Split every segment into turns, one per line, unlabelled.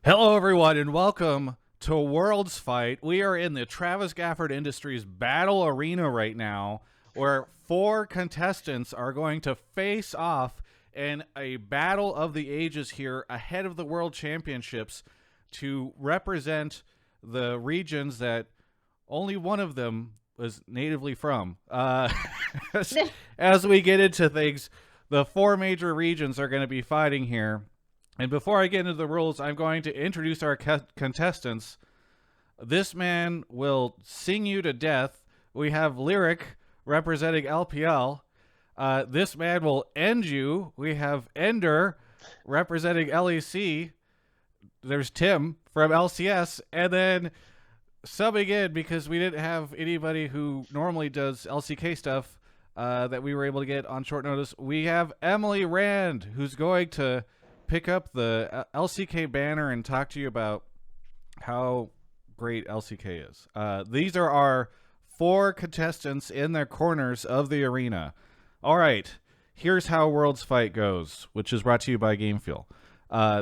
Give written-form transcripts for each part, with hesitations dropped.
Hello, everyone, and welcome to Worlds Fight. We are in the Travis Gafford Industries Battle Arena right now, where 4 contestants are going to face off in a battle of the ages here ahead of the World Championships to represent the regions that only one of them was natively from. As we get into things, the 4 major regions are going to be fighting here. And before I get into the rules, I'm going to introduce our contestants. This man will sing you to death. We have Lyric representing LPL. This man will end you. We have Ender representing LEC. There's Tim from LCS. And then subbing in, because we didn't have anybody who normally does LCK stuff that we were able to get on short notice, we have Emily Rand, who's going to pick up the LCK banner and talk to you about how great LCK is. These are our 4 contestants in their corners of the arena. All right, here's how Worlds Fight goes, which is brought to you by GameFuel.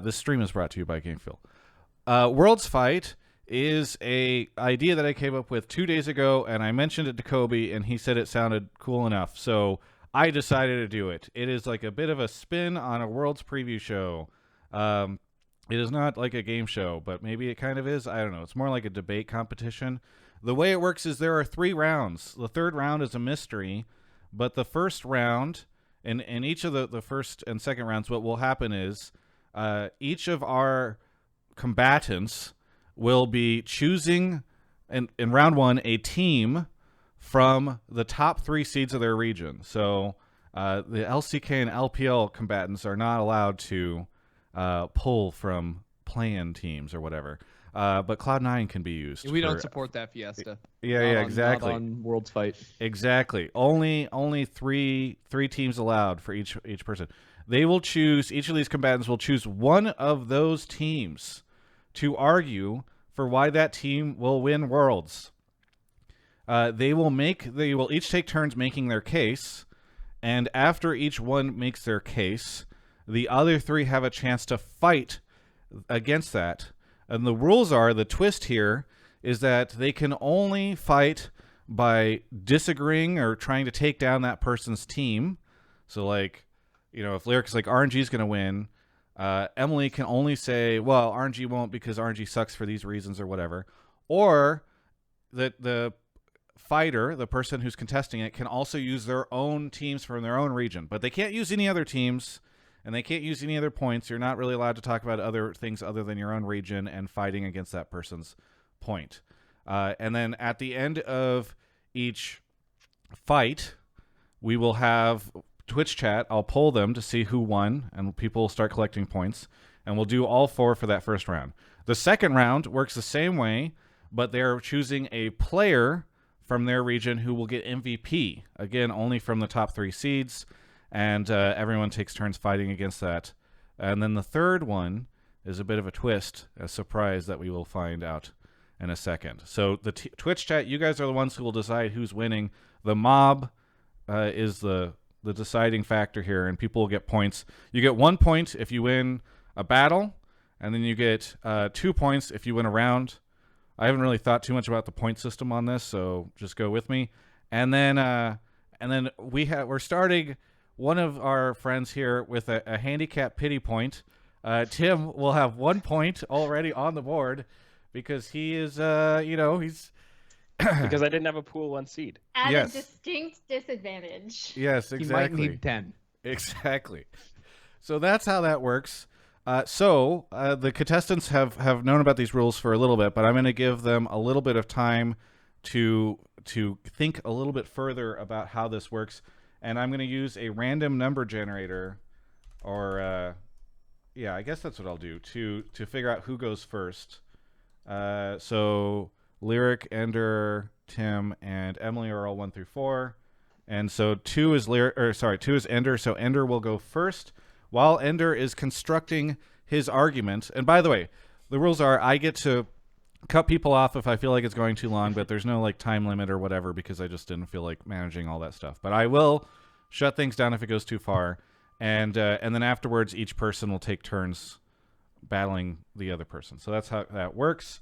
This stream is brought to you by GameFuel. Worlds Fight is a idea that I came up with 2 days ago, and I mentioned it to Kobe, and he said it sounded cool enough. So I decided to do it. It is like a bit of a spin on a Worlds preview show. It is not like a game show, but maybe it kind of is. I don't know. It's more like a debate competition. The way it works is there are 3 rounds. The third round is a mystery, but the first round, in each of the first and second rounds, what will happen is each of our combatants will be choosing, in round 1, a team from the top 3 seeds of their region. So the LCK and LPL combatants are not allowed to pull from play-in teams or whatever. But Cloud9 can be used.
We don't support that fiesta.
Exactly.
Not on Worlds Fight.
Exactly. Only three teams allowed for each person. They will choose, each of these combatants will choose one of those teams to argue for why that team will win Worlds. They will each take turns making their case, and after each one makes their case, the other 3 have a chance to fight against that. And the rules are, the twist here is that they can only fight by disagreeing or trying to take down that person's team. So, like, you know, if Lyric's like, RNG is going to win, Emily can only say, well, RNG won't because RNG sucks for these reasons or whatever. Or the fighter, the person who's contesting it, can also use their own teams from their own region. But they can't use any other teams, and they can't use any other points. You're not really allowed to talk about other things other than your own region and fighting against that person's point. And then at the end of each fight, we will have Twitch chat. I'll poll them to see who won, and people will start collecting points. And we'll do all 4 for that first round. The second round works the same way, but they're choosing a player from their region who will get MVP. Again, only from the top 3 seeds. And everyone takes turns fighting against that. And then the third one is a bit of a twist, a surprise that we will find out in a second. So the Twitch chat, you guys are the ones who will decide who's winning. The mob is the deciding factor here, and people will get points. You get 1 point if you win a battle, and then you get 2 points if you win a round. I haven't really thought too much about the point system on this, so just go with me. And then we're starting one of our friends here with a handicap pity point. Tim will have 1 point already on the board because he is, he's
because I didn't have a pool 1 seed.
At
Yes.
a distinct disadvantage.
Yes, exactly.
He might need 10.
Exactly. So that's how that works. The contestants have known about these rules for a little bit, but I'm going to give them a little bit of time to think a little bit further about how this works. And I'm going to use a random number generator, or I guess that's what I'll do to figure out who goes first. So Lyric, Ender, Tim, and Emily are all 1 through 4, and so 2 is Ender. So Ender will go first while Ender is constructing his argument. And by the way, the rules are I get to cut people off if I feel like it's going too long, but there's no like time limit or whatever because I just didn't feel like managing all that stuff. But I will shut things down if it goes too far, and then afterwards each person will take turns battling the other person. So that's how that works.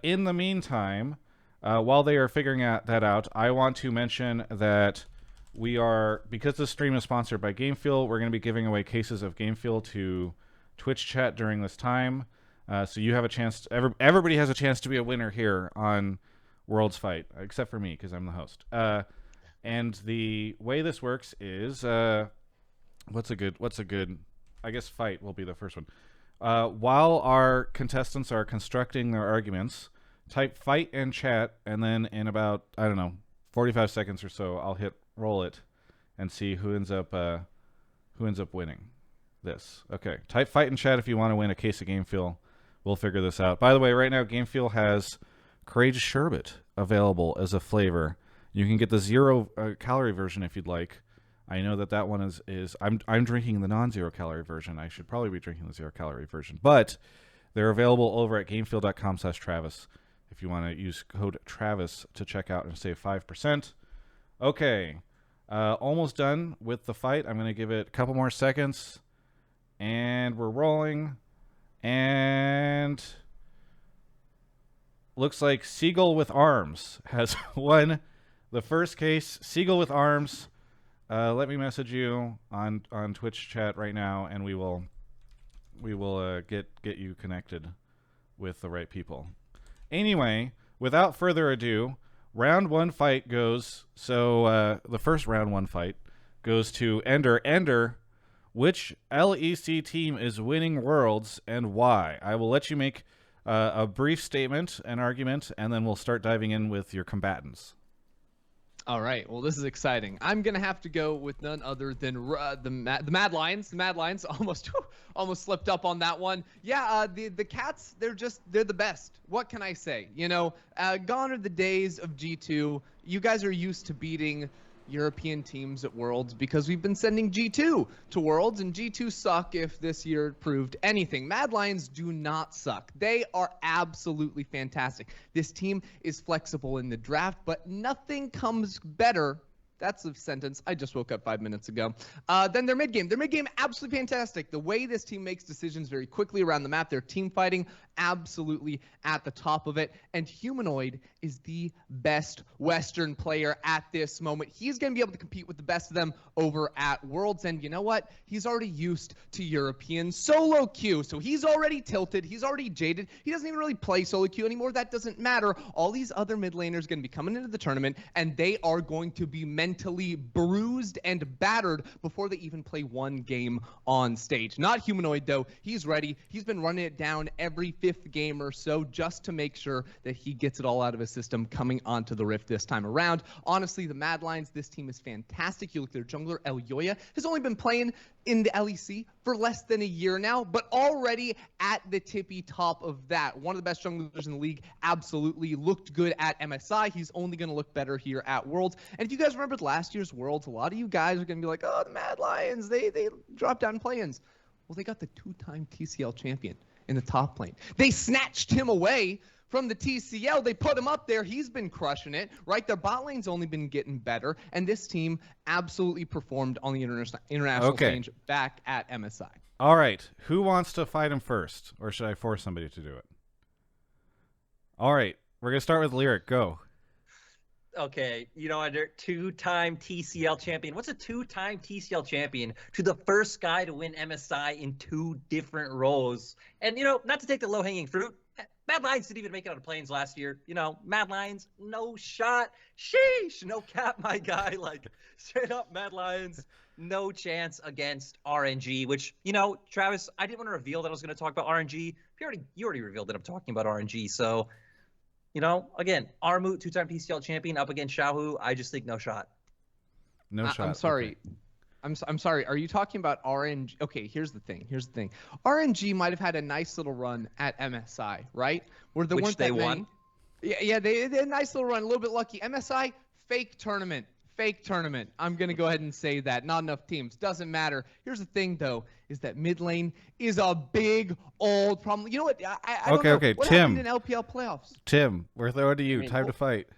In the meantime, while they are figuring that out, I want to mention that we are, because this stream is sponsored by GameFuel, we're going to be giving away cases of GameFuel to Twitch chat during this time. So you have a chance. Everybody has a chance to be a winner here on Worlds Fight, except for me because I'm the host. And the way this works is, what's a good? I guess fight will be the first one. While our contestants are constructing their arguments, type fight in chat, and then in about 45 seconds or so, I'll hit roll it and see who ends up winning this. Okay, type fight in chat if you want to win a case of GameFuel. We'll figure this out. By the way, right now GameFuel has Courage Sherbet available as a flavor. You can get the 0 calorie version if you'd like. I know that one is I'm drinking the non-zero calorie version. I should probably be drinking the 0 calorie version, but they're available over at gamefuel.com/Travis if you want to use code Travis to check out and save 5%. Okay, almost done with the fight. I'm going to give it a couple more seconds, and we're rolling. And looks like Seagull with Arms has won the first case. Seagull with Arms, let me message you on Twitch chat right now, and we will get you connected with the right people. Anyway, without further ado, round 1 fight goes. So the first round 1 fight goes to Ender. Ender, which LEC team is winning Worlds and why? I will let you make a brief statement, an argument, and then we'll start diving in with your combatants.
All right. Well, this is exciting. I'm gonna have to go with none other than the Mad Lions. The Mad Lions almost slipped up on that one. Yeah. The Cats. They're the best. What can I say? Gone are the days of G2. You guys are used to beating European teams at Worlds because we've been sending G2 to Worlds, and G2 suck if this year proved anything. Mad Lions do not suck. They are absolutely fantastic. This team is flexible in the draft, but nothing comes better. That's a sentence. I just woke up 5 minutes ago. Then their mid game. Their mid game, absolutely fantastic. The way this team makes decisions very quickly around the map, their team fighting, absolutely at the top of it. And Humanoid is the best Western player at this moment. He's going to be able to compete with the best of them over at Worlds. And you know what? He's already used to European solo queue. So he's already tilted. He's already jaded. He doesn't even really play solo queue anymore. That doesn't matter. All these other mid laners are going to be coming into the tournament, and they are going to be mentally bruised and battered before they even play one game on stage. Not Humanoid, though. He's ready. He's been running it down every 5th game or so just to make sure that he gets it all out of his system coming onto the Rift this time around. Honestly, the Mad Lions, this team is fantastic. You look at their jungler, El Yoya, has only been playing in the LEC for less than a year now, but already at the tippy top of that. One of the best junglers in the league, absolutely looked good at MSI. He's only going to look better here at Worlds. And if you guys remembered last year's Worlds, a lot of you guys are going to be like, oh, the Mad Lions, they dropped down play-ins. Well, they got the 2-time TCL champion in the top lane. They snatched him away from the TCL. They put him up there. He's been crushing it, right? Their bot lane's only been getting better, and this team absolutely performed on the international stage back at MSI.
All right. Who wants to fight him first, or should I force somebody to do it? All right. We're going to start with Lyric. Go.
Okay, under 2-time TCL champion. What's a 2-time TCL champion to the first guy to win MSI in 2 different roles? And, not to take the low-hanging fruit, Mad Lions didn't even make it on the plains last year. Mad Lions, no shot. Sheesh, no cap, my guy. Like, straight up Mad Lions, no chance against RNG, which, Travis, I didn't want to reveal that I was going to talk about RNG. You already revealed that I'm talking about RNG, so... again, Armut, 2-time PCL champion up against Xiaohu. I just think no shot.
No shot.
I'm sorry. Okay. I'm sorry. Are you talking about RNG? Okay, here's the thing. RNG might have had a nice little run at MSI, right?
Which they won.
Yeah, they had a nice little run. A little bit lucky. MSI, fake tournament. I'm going to go ahead and say that. Not enough teams. Doesn't matter. Here's the thing, though, is that mid lane is a big old problem. You know what? I don't know.
Okay.
What
Tim.
happened in LPL playoffs?
Tim, we're throwing to you. Time to fight.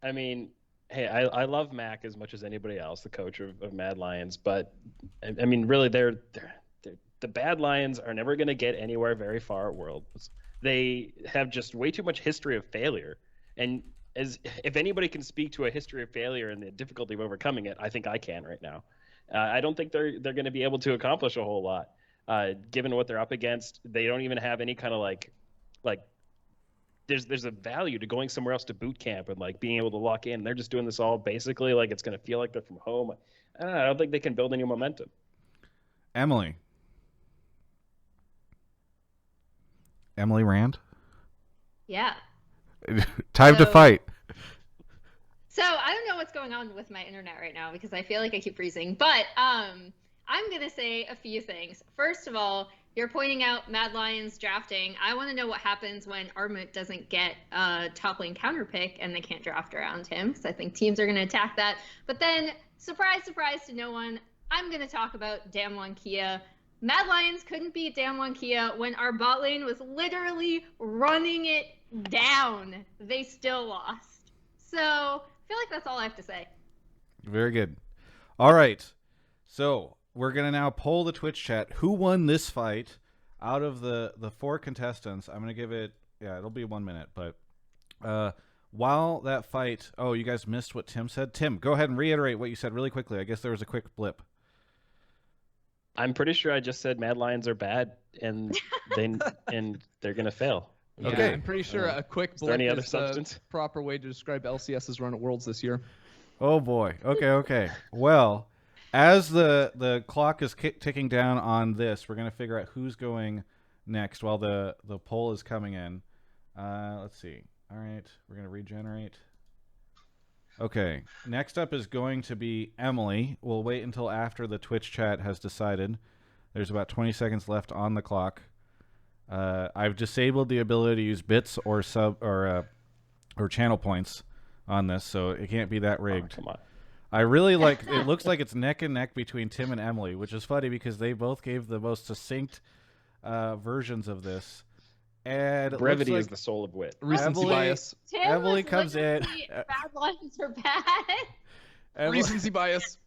I mean, hey, I love Mac as much as anybody else, the coach of Mad Lions, but I mean, really, they're the Bad Lions are never going to get anywhere very far at Worlds. They have just way too much history of failure. And if anybody can speak to a history of failure and the difficulty of overcoming it, I think I can right now. I don't think they're going to be able to accomplish a whole lot, given what they're up against. They don't even have any kind of like there's a value to going somewhere else to boot camp and like being able to lock in. They're just doing this all basically like it's going to feel like they're from home. I don't think they can build any momentum.
Emily Rand.
Yeah.
Time to fight.
So I don't know what's going on with my internet right now because I feel like I keep freezing. But I'm gonna say a few things. First of all, you're pointing out Mad Lions drafting. I want to know what happens when Armut doesn't get a top lane counter pick and they can't draft around him, because I think teams are going to attack that. But then, surprise, surprise to no one, I'm going to talk about Damwon Kia. Mad Lions couldn't beat Damwon Kia when our bot lane was literally running it down. They still lost. So I feel like that's all I have to say.
Very good. All right. So we're going to now poll the Twitch chat. Who won this fight out of the 4 contestants? I'm going to give it, it'll be 1 minute. But while that fight, you guys missed what Tim said. Tim, go ahead and reiterate what you said really quickly. I guess there was a quick blip.
I'm pretty sure I just said Mad Lions are bad and they're going to fail.
Yeah,
Okay.
I'm pretty sure a quick blip
any other
is
substance?
the proper way to describe LCS's run at Worlds this year.
Oh, boy. Okay. Well, as the clock is ticking down on this, we're going to figure out who's going next while the poll is coming in. Let's see. All right. We're going to regenerate. Okay. Next up is going to be Emily. We'll wait until after the Twitch chat has decided. There's about 20 seconds left on the clock. I've disabled the ability to use bits or channel points on this, so it can't be that rigged.
Oh, come on.
I really like it. Looks like it's neck and neck between Tim and Emily, which is funny because they both gave the most succinct versions of this. And
Brevity
like
is the soul of wit.
Recency
Emily-
bias.
Tim
Emily
was
comes in.
literally, Bad Lions are bad.
Recency bias.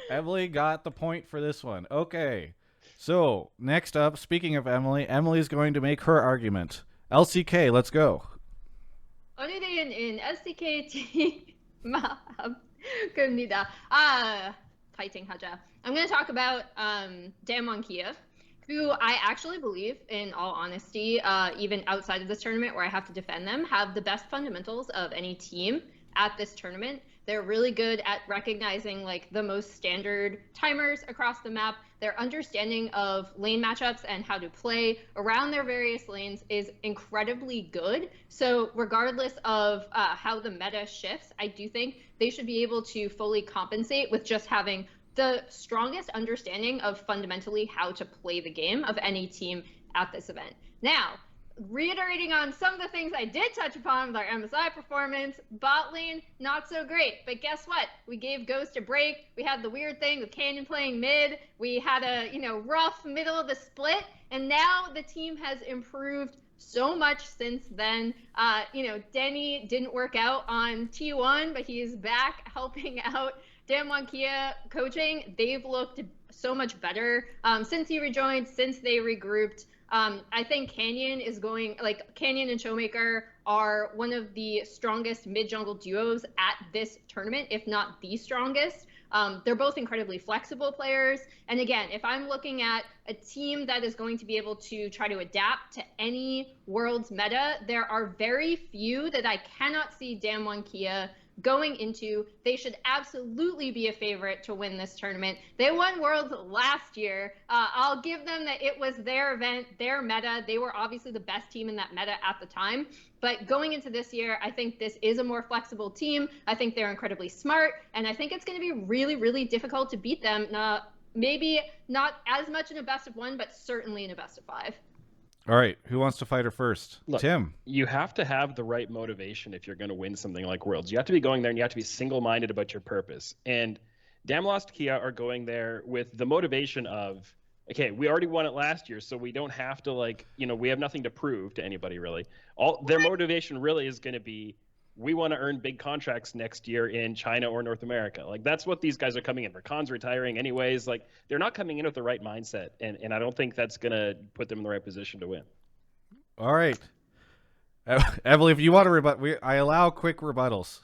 Emily got the point for this one. Okay. So, next up, speaking of Emily, Emily's going to make her argument. LCK, let's go.
오늘은 in LCK team 갑니다. Fighting 하자. I'm going to talk about Damwon Kia, who I actually believe, in all honesty, even outside of this tournament where I have to defend them, have the best fundamentals of any team at this tournament. They're really good at recognizing like the most standard timers across the map. Their understanding of lane matchups and how to play around their various lanes is incredibly good. So regardless of how the meta shifts, I do think they should be able to fully compensate with just having the strongest understanding of fundamentally how to play the game of any team at this event. Now, reiterating on some of the things I did touch upon with our MSI performance, bot lane, not so great. But guess what? We gave Ghost a break. We had the weird thing with Canyon playing mid. We had a, rough middle of the split. And now the team has improved so much since then. Denny didn't work out on T1, but he is back helping out Damwon Kia coaching. They've looked so much better since he rejoined, since they regrouped. I think Canyon and Showmaker are one of the strongest mid-jungle duos at this tournament, if not the strongest. They're both incredibly flexible players. And again, if I'm looking at a team that is going to be able to try to adapt to any Worlds meta, there are very few that I cannot see Damwon Kia going into. They should absolutely be a favorite to win this tournament. They won Worlds last year. I'll give them that it was their event, their meta. They were obviously the best team in that meta at the time. But going into this year, I think this is a more flexible team. I think they're incredibly smart, and I think it's going to be really, really difficult to beat them. Maybe not as much in a best of 1, but certainly in a best of 5.
All right, who wants to fight her first?
Look,
Tim.
You have to have the right motivation if you're going to win something like Worlds. You have to be going there and you have to be single-minded about your purpose. And Damlost Kia are going there with the motivation of, okay, we already won it last year, so we don't have to we have nothing to prove to anybody really. Their motivation really is going to be we want to earn big contracts next year in China or North America. Like, that's what these guys are coming in for. Khan's retiring anyways. Like, they're not coming in with the right mindset, and I don't think that's going to put them in the right position to win.
All right. Emily, if you want to rebut, I allow quick rebuttals.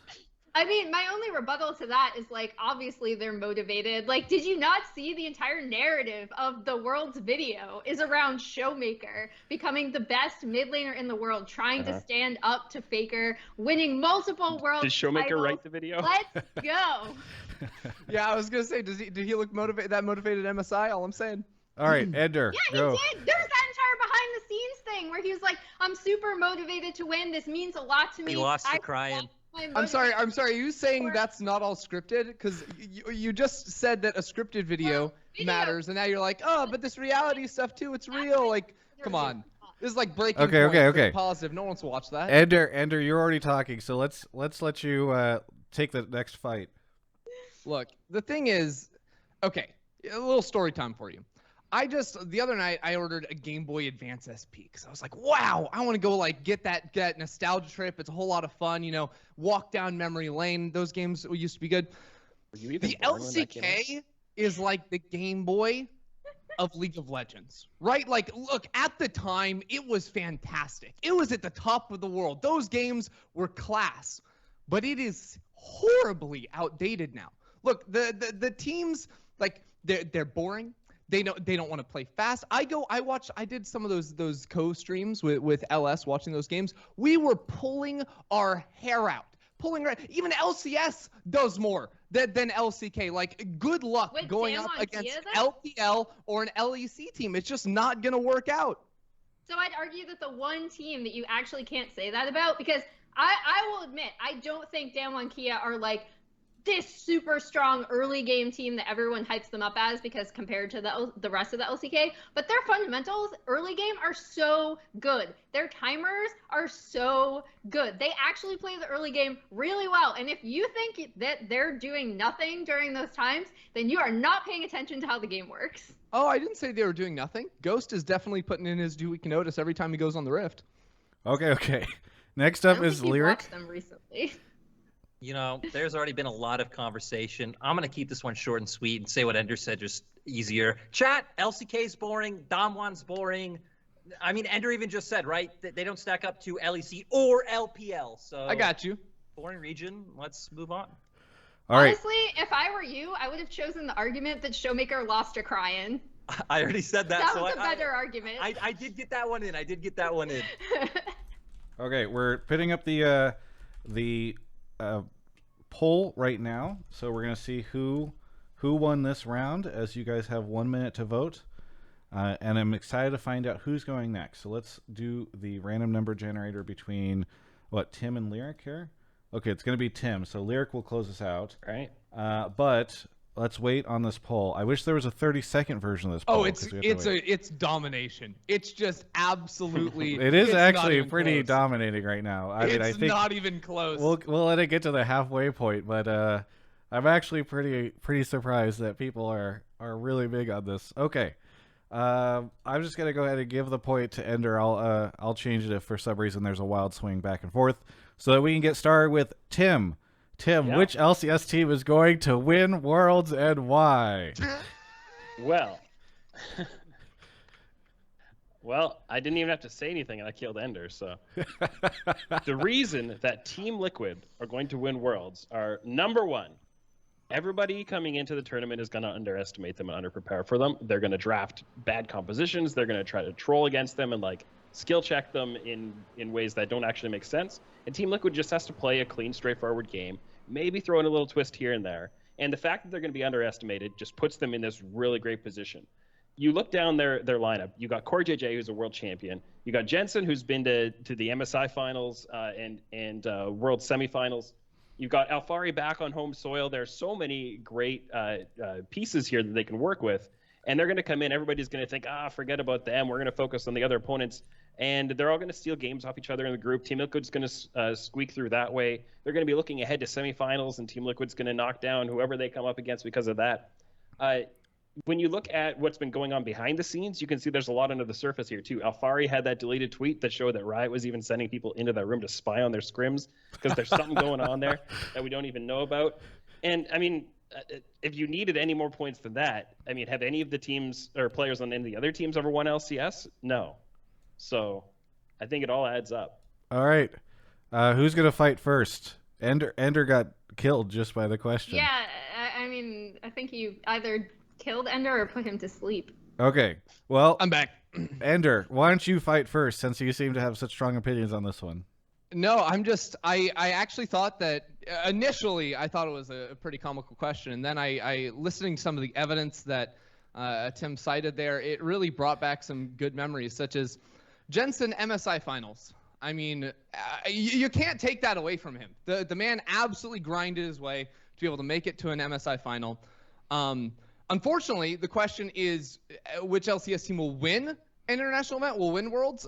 I mean, my only rebuttal to that is, like, obviously they're motivated. Like, did you not see the entire narrative of the world's video is around Showmaker becoming the best mid laner in the world, trying to stand up to Faker, winning multiple world
Did Showmaker
titles.
write the video?
Let's go.
Yeah, I was gonna say, did he look motivated? That motivated MSI? All I'm saying.
All right, Ender,
Yeah,
go.
he did. There's that entire behind the scenes thing where he was like, I'm super motivated to win. This means a lot to me.
He lost to crying.
I'm sorry. Are you saying that's not all scripted? Because you just said that a scripted video matters, and now you're like, oh, but this reality stuff too, it's real. Like, come on. This is like breaking point.
Okay.
Positive. No one wants to watch that.
Ender, you're already talking, so let's let you take the next fight.
Look, the thing is, okay, a little story time for you. The other night I ordered a Game Boy Advance SP because I was like, wow, I want to go like get that nostalgia trip. It's a whole lot of fun, walk down memory lane. Those games used to be good. The LCK is like the Game Boy of League of Legends, right? Like, look, at the time, it was fantastic. It was at the top of the world. Those games were class, but it is horribly outdated now. Look, the teams, like, they're boring. They don't want to play fast. I did some of those co-streams with LS watching those games. We were pulling our hair out. Even LCS does more than LCK. Like, good luck going up against LPL or an LEC team. It's just not going to work out.
So I'd argue that the one team that you actually can't say that about, because I will admit, I don't think Damwon Kia are like this super strong early game team that everyone hypes them up as, because compared to the rest of the LCK, but their fundamentals early game are so good. Their timers are so good. They actually play the early game really well. And if you think that they're doing nothing during those times, then you are not paying attention to how the game works.
Oh, I didn't say they were doing nothing. Ghost is definitely putting in his 2 week notice every time he goes on the Rift.
Okay. Next up is Lyric.
Watched them recently.
There's already been a lot of conversation. I'm going to keep this one short and sweet and say what Ender said, just easier. Chat, LCK's boring. Damwon's boring. I mean, Ender even just said, right, that they don't stack up to LEC or LPL. So
I got you.
Boring region. Let's move on.
All right.
Honestly, if I were you, I would have chosen the argument that Showmaker lost to Crying.
I already said that.
That was a better argument.
I did get that one in.
Okay, we're putting up the poll right now, so we're gonna see who won this round, as you guys have 1 minute to vote, and I'm excited to find out who's going next. So let's do the random number generator between Tim and Lyric here. Okay, it's gonna be Tim, so Lyric will close us out.
All right.
But let's wait on this poll. I wish there was a 30-second version of this poll.
Oh, it's domination. It's just absolutely.
It is actually pretty dominating right now. I think
not even close.
We'll let it get to the halfway point, but I'm actually pretty surprised that people are really big on this. Okay, I'm just gonna go ahead and give the point to Ender. I'll change it if for some reason there's a wild swing back and forth, so that we can get started with Tim. Tim, which LCS team is going to win Worlds and why?
Well, I didn't even have to say anything, and I killed Ender. So the reason that Team Liquid are going to win Worlds are, number one, everybody coming into the tournament is going to underestimate them and underprepare for them. They're going to draft bad compositions. They're going to try to troll against them and like skill check them in ways that don't actually make sense. And Team Liquid just has to play a clean, straightforward game, maybe throw in a little twist here and there. And the fact that they're going to be underestimated just puts them in this really great position. You look down their lineup. You got Core JJ, who's a world champion. You got Jensen, who's been to the MSI finals and world semifinals. You've got Alfari back on home soil. There's so many great pieces here that they can work with. And they're going to come in. Everybody's going to think, forget about them. We're going to focus on the other opponents. And they're all going to steal games off each other in the group. Team Liquid's going to squeak through that way. They're going to be looking ahead to semifinals, and Team Liquid's going to knock down whoever they come up against because of that. when you look at what's been going on behind the scenes, you can see there's a lot under the surface here too. Alfari had that deleted tweet that showed that Riot was even sending people into that room to spy on their scrims because there's something going on there that we don't even know about. And I mean, if you needed any more points than that, I mean, have any of the teams or players on any of the other teams ever won LCS? No. So I think it all adds up.
All right. Who's going to fight first? Ender got killed just by the question.
Yeah, I mean, I think you either killed Ender or put him to sleep.
Okay. Well,
I'm back.
Ender, why don't you fight first since you seem to have such strong opinions on this one?
No, I actually thought that initially I thought it was a pretty comical question, and then I listening to some of the evidence that Tim cited there, it really brought back some good memories, such as Jensen MSI finals. I mean, you can't take that away from him. The man absolutely grinded his way to be able to make it to an MSI final. Unfortunately, the question is which LCS team will win an international event, will win Worlds.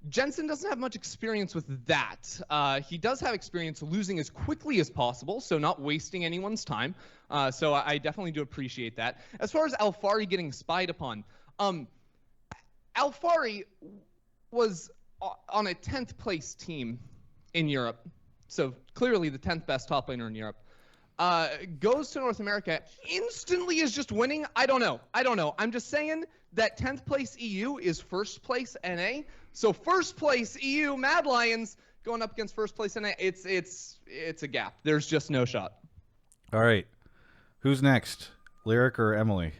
Jensen doesn't have much experience with that. He does have experience losing as quickly as possible, so not wasting anyone's time. So I definitely do appreciate that. As far as Alfari getting spied upon, Alfari was on a 10th place team in Europe, so clearly the 10th best top laner in Europe. Goes to North America, instantly is just winning. I don't know. I'm just saying that 10th place EU is first place NA. So first place EU Mad Lions going up against first place NA. It's a gap. There's just no shot.
All right. Who's next? Lyric or Emily?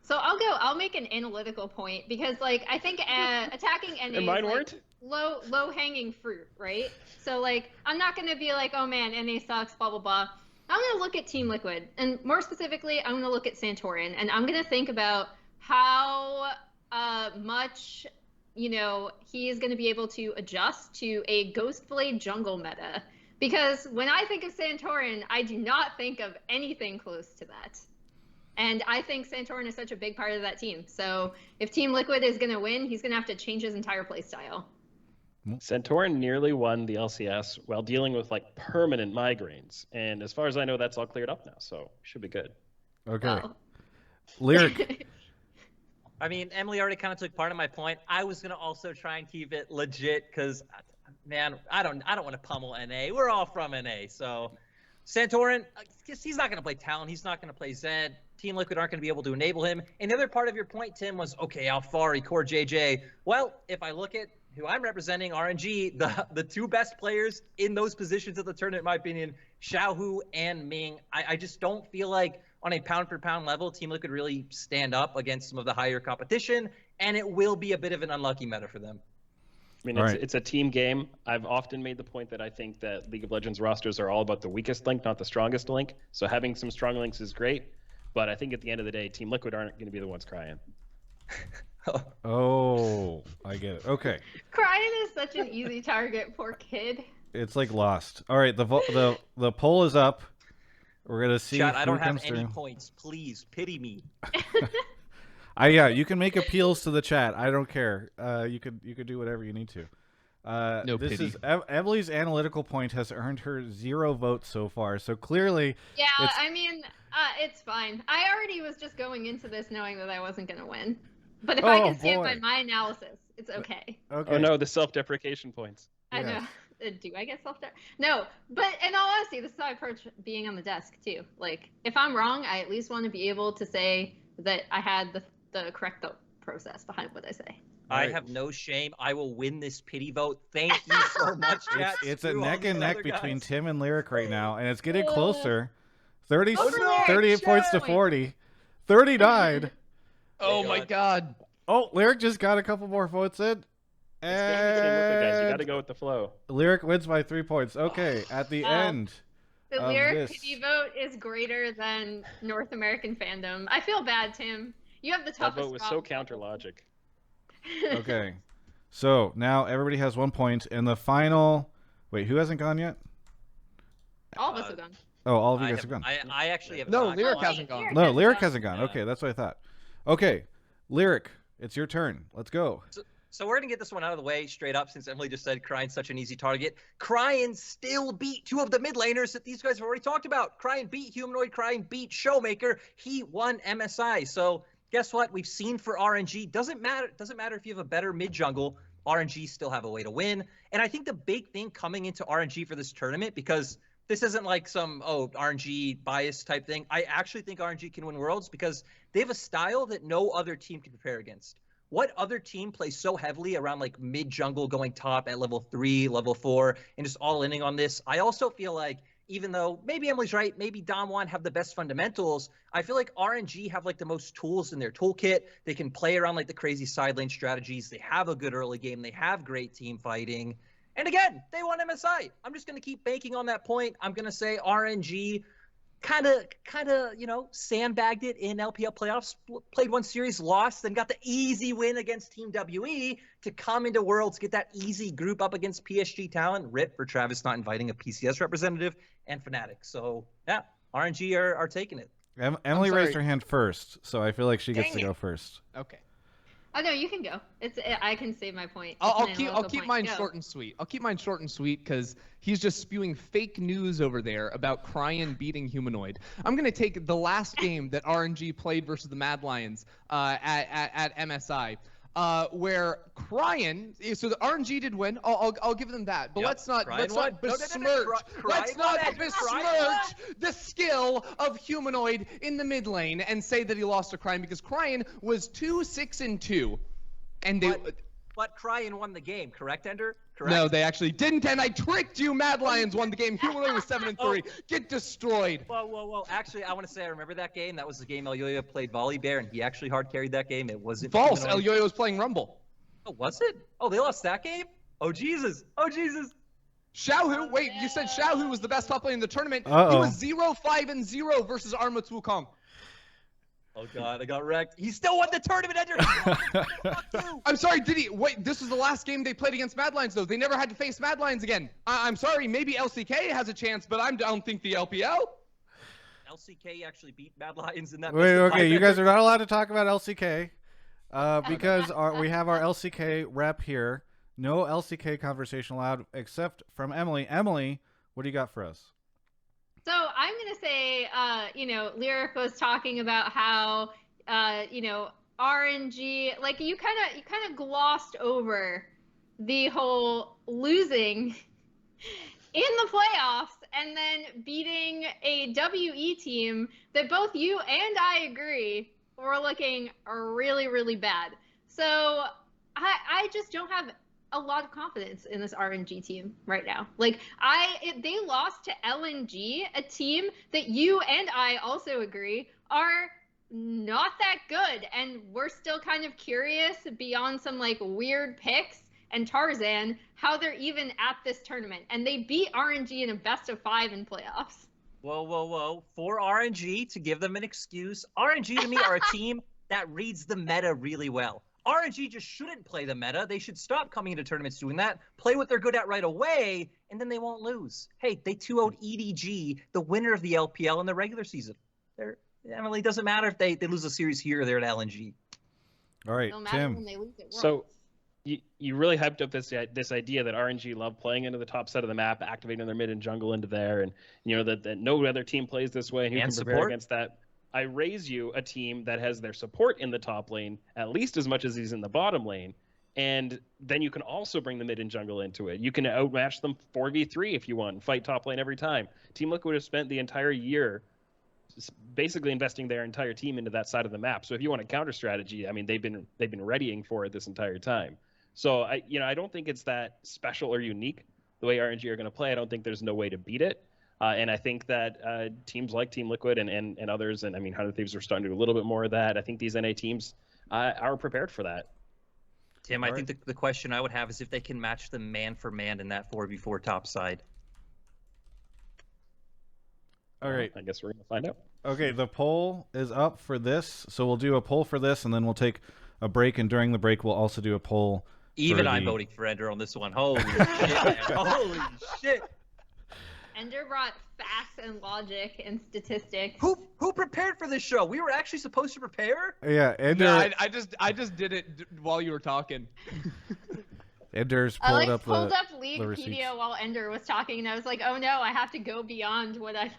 So I'll make an analytical point because like I think attacking NA
And mine
is
weren't?
like low hanging fruit, right? So like I'm not gonna be like, oh man, NA sucks, blah blah blah. I'm gonna look at Team Liquid, and more specifically, I'm gonna look at Santorin, and I'm gonna think about how much he is gonna be able to adjust to a Ghostblade jungle meta. Because when I think of Santorin, I do not think of anything close to that. And I think Santorin is such a big part of that team. So if Team Liquid is going to win, he's going to have to change his entire playstyle.
Santorin nearly won the LCS while dealing with like permanent migraines. And as far as I know, that's all cleared up now. So should be good.
Okay.
Oh.
Lyric.
I mean, Emily already kind of took part of my point. I was gonna also try and keep it legit because, man, I don't want to pummel NA. We're all from NA, so Santorin, he's not gonna play Talon. He's not gonna play Zed. Team Liquid aren't gonna be able to enable him. And the other part of your point, Tim, was okay, Alfari, Core JJ. Well, if I look at who I'm representing, RNG, the two best players in those positions of the tournament, in my opinion, Xiaohu and Ming. I just don't feel like on a pound-for-pound level, Team Liquid really stand up against some of the higher competition, and it will be a bit of an unlucky meta for them.
I mean, it's a team game. I've often made the point that I think that League of Legends rosters are all about the weakest link, not the strongest link. So having some strong links is great, but I think at the end of the day, Team Liquid aren't going to be the ones crying.
Oh, I get it. Okay.
Crying is such an easy target, poor kid.
It's like Lost. All right, the poll is up. We're gonna see.
Chat, I don't have
comes
any
through.
points. Please pity me.
Yeah, you can make appeals to the chat. I don't care. You could do whatever you need to.
No
this
pity.
is Emily's analytical point has earned her 0 votes so far. So clearly,
Yeah,
It's-
I mean, it's fine. I already was just going into this knowing that I wasn't going to win. But if I
Oh,
can stand by
boy.
my analysis, it's okay.
okay.
Oh no, the self-deprecation points.
I
Yeah.
know. Do I get self-doubt? No, but in all honesty, this is how I approach being on the desk too. Like, if I'm wrong, I at least want to be able to say that I had the correct thought process behind what I say.
I
Right.
have no shame. I will win this pity vote. Thank you so much, chat.
It's a
Screw all
neck
these
and neck
other
between
guys.
Tim and Lyric right now, and it's getting closer. 30,
Oh, no.
38 points to
Shit.
40. 30 died.
Oh my God.
Oh, Lyric just got a couple more votes in.
It's Team Liquid, guys. You got to
And
go with the flow.
Lyric wins by 3 points. Okay, at the end.
The
Of
lyric
this.
pity vote is greater than North American fandom. I feel bad, Tim. You have the
That
toughest
vote was so
job.
counter logic.
Okay. So now everybody has 1 point. And the final. Wait, who hasn't gone yet?
All of us have gone.
Oh, all of you
I
guys have gone.
I actually have
No,
not
Lyric
gone.
hasn't gone.
No, Lyric
gone.
hasn't gone.
Yeah.
Okay, that's what I thought. Okay, Lyric, it's your turn. Let's go.
So we're going to get this one out of the way straight up since Emily just said Cryan's such an easy target. Cryan still beat two of the mid laners that these guys have already talked about. Cryan beat Humanoid. Cryan beat Showmaker. He won MSI. So guess what? We've seen for RNG. Doesn't matter if you have a better mid jungle. RNG still have a way to win. And I think the big thing coming into RNG for this tournament, because this isn't like some, RNG bias type thing. I actually think RNG can win Worlds because they have a style that no other team can prepare against. What other team plays so heavily around like mid jungle going top at level 3, level 4, and just all inning on this? I also feel like even though maybe Emily's right, maybe Damwon have the best fundamentals, I feel like RNG have like the most tools in their toolkit. They can play around like the crazy side lane strategies. They have a good early game. They have great team fighting. And again, they won MSI. I'm just going to keep banking on that point. I'm going to say RNG kind of, sandbagged it in LPL playoffs, played one series, lost, then got the easy win against Team WE to come into Worlds, get that easy group up against PSG Talent. Rip for Travis not inviting a PCS representative and Fnatic. So, yeah, RNG are taking it.
Emily raised her hand first, so I feel like she gets to go first.
Okay.
Oh no, you can go. I can save my point.
I'll keep mine short and sweet. I'll keep mine short and sweet because he's just spewing fake news over there about Cryan beating Humanoid. I'm gonna take the last game that RNG played versus the Mad Lions at MSI. Where Cryan, so the RNG did win. I'll give them that, but let's not besmirch the skill of Humanoid in the mid lane and say that he lost to Cryan because Cryan was 2-6-2, and
But Cryan won the game, correct, Ender? Correct?
No, they actually didn't, and I tricked you. Mad Lions won the game. Humanoid was 7-3. Get destroyed.
Whoa. Actually, I want to say I remember that game. That was the game Elyoya played Volley Bear, and he actually hard carried that game. It wasn't
false. Elyoya was playing Rumble.
Oh, was it? Oh, they lost that game? Oh, Jesus.
Xiaohu, wait, you said Xiaohu was the best top lane in the tournament.
Uh-oh.
He was 0-5-0 versus Armut's Wukong.
Oh, God, I got wrecked. He still won the tournament, Ender. Fuck you.
I'm sorry, did he? Wait, this was the last game they played against Mad Lions, though. They never had to face Mad Lions again. I'm sorry, maybe LCK has a chance, but I don't think the LPL.
LCK actually beat Mad Lions in that.
Wait, okay, you guys are not allowed to talk about LCK because we have our LCK rep here. No LCK conversation allowed except from Emily. Emily, what do you got for us?
So I'm going to say, Lyric was talking about how, RNG, like you kind of glossed over the whole losing in the playoffs and then beating a WE team that both you and I agree were looking really, really bad. So I just don't have a lot of confidence in this RNG team right now. Like they lost to LNG, a team that you and I also agree are not that good, and we're still kind of curious beyond some like weird picks and Tarzan how they're even at this tournament, and they beat RNG in a best of 5 in playoffs.
Whoa. For RNG, to give them an excuse, RNG to me are a team that reads the meta really well. RNG just shouldn't play the meta. They should stop coming into tournaments doing that, play what they're good at right away, and then they won't lose. Hey, they 2-0'd EDG, the winner of the LPL in the regular season. Emily, doesn't matter if they lose a series here or there at LNG.
All right, Tim.
When they lose at Worlds.
So you really hyped up this idea that RNG love playing into the top set of the map, activating their mid and jungle into there, and that no other team plays this way, and who can prepare against that. I raise you a team that has their support in the top lane at least as much as he's in the bottom lane, and then you can also bring the mid and jungle into it. You can outmatch them 4v3 if you want, and fight top lane every time. Team Liquid has spent the entire year basically investing their entire team into that side of the map. So if you want a counter strategy, I mean, they've been readying for it this entire time. So I don't think it's that special or unique the way RNG are going to play. I don't think there's no way to beat it. And I think that teams like Team Liquid and others, and I mean, 100 Thieves are starting to do a little bit more of that. I think these NA teams are prepared for that.
Tim, I think the question I would have is if they can match them man for man in that 4v4 top side.
All right.
I guess we're going to find out.
Okay, the poll is up for this. So we'll do a poll for this, and then we'll take a break. And during the break, we'll also do a poll.
Even I'm voting for Ender on this one. Holy shit, man. Holy shit.
Ender brought facts and logic and statistics.
Who prepared for this show? We were actually supposed to prepare.
Yeah, Ender.
No, I just did it while you were talking.
Ender's
I
pulled
like
up
pulled
the
up
the receipts.
Leaguepedia while Ender was talking, and I was like, oh no, I have to go beyond what I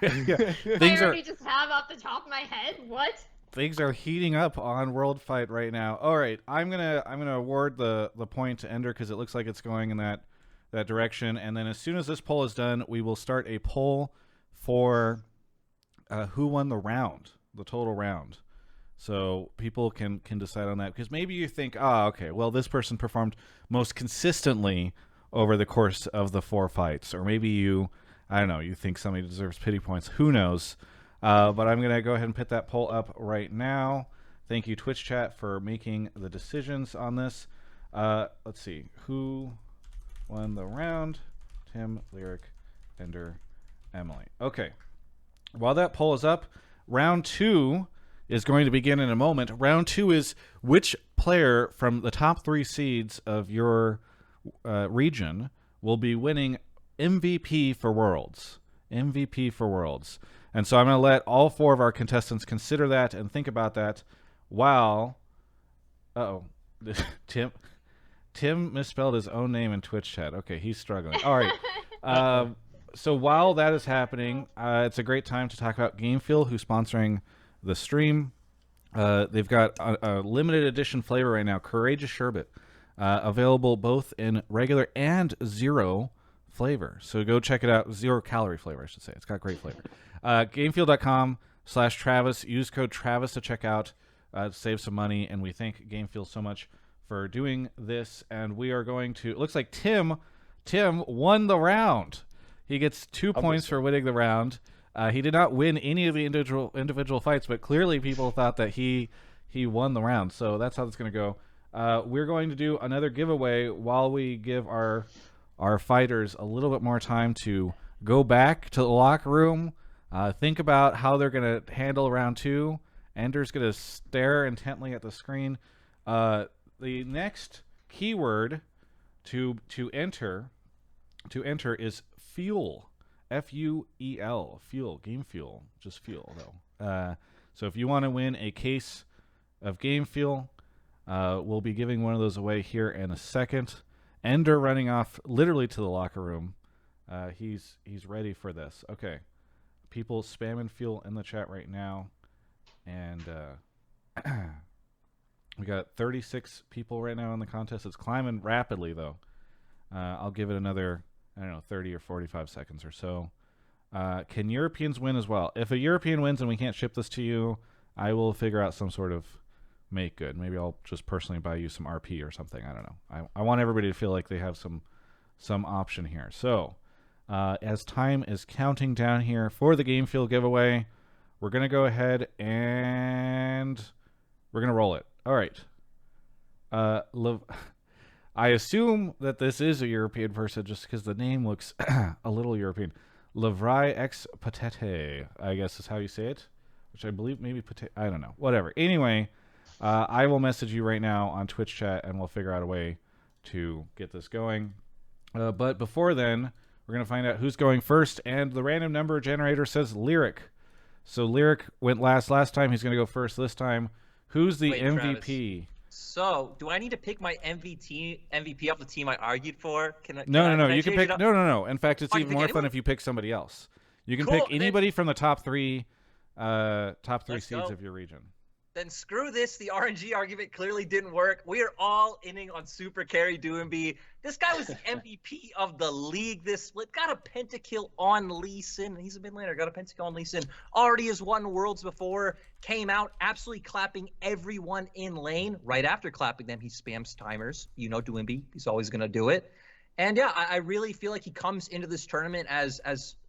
Yeah,
I
things are
already just have off the top of my head. What?
things are heating up on World Fight right now. All right, I'm gonna award the point to Ender because it looks like it's going in that direction. And then as soon as this poll is done, we will start a poll for who won the round, the total round. So people can decide on that, because maybe you think, okay, well, this person performed most consistently over the course of the 4 fights, or maybe you think somebody deserves pity points. Who knows? But I'm gonna go ahead and put that poll up right now. Thank you, Twitch chat, for making the decisions on this. Let's see who won the round. Tim, Lyric, Ender, Emily. Okay. While that poll is up, round 2 is going to begin in a moment. Round 2 is which player from the top 3 seeds of your region will be winning MVP for Worlds. MVP for Worlds. And so I'm going to let all 4 of our contestants consider that and think about that while... Tim misspelled his own name in Twitch chat. Okay, he's struggling. All right. So while that is happening, it's a great time to talk about Gamefuel, who's sponsoring the stream. They've got a limited edition flavor right now, Courageous Sherbet, available both in regular and zero flavor. So go check it out. 0 calorie flavor, I should say. It's got great flavor. Gamefuel.com/Travis. Use code Travis to check out, to save some money. And we thank Gamefuel so much for doing this. And we are going to, it looks like Tim won the round. He gets 2 points for winning the round. He did not win any of the individual fights, but clearly people thought that he won the round. So that's how it's going to go. We're going to do another giveaway while we give our fighters a little bit more time to go back to the locker room, think about how they're going to handle round 2. Ender's going to stare intently at the screen. The next keyword to enter is fuel. Fuel. Fuel. Game fuel. Just fuel, though. So if you want to win a case of Game Fuel, we'll be giving one of those away here in a second. Ender running off literally to the locker room. He's ready for this. Okay. People spamming fuel in the chat right now. And we got 36 people right now in the contest. It's climbing rapidly, though. I'll give it another, 30 or 45 seconds or so. Can Europeans win as well? If a European wins and we can't ship this to you, I will figure out some sort of make good. Maybe I'll just personally buy you some RP or something. I don't know. I want everybody to feel like they have some option here. So as time is counting down here for the Game Fuel giveaway, we're going to go ahead and we're going to roll it. All right. I assume that this is a European person just because the name looks a little European. Lavrai ex Patete, I guess is how you say it, which I believe maybe I don't know. Whatever. Anyway, I will message you right now on Twitch chat and we'll figure out a way to get this going. But before then, we're going to find out who's going first, and the random number generator says Lyric. So Lyric went last time. He's going to go first this time. Who's the MVP?
Travis. So, do I need to pick my MVP off the team I argued for?
No. You can pick. No. In fact, it's even more fun if you pick somebody else. You can pick anybody from the top 3 seeds of your region.
Then screw this. The RNG argument clearly didn't work. We are all inning on Super Carry Doomby. This guy was the MVP of the league this split. Got a pentakill on Lee Sin. He's a mid laner. Got a pentakill on Lee Sin. Already has won Worlds before. Came out absolutely clapping everyone in lane. Right after clapping them, he spams timers. You know Doomby. He's always going to do it. And yeah, I really feel like he comes into this tournament as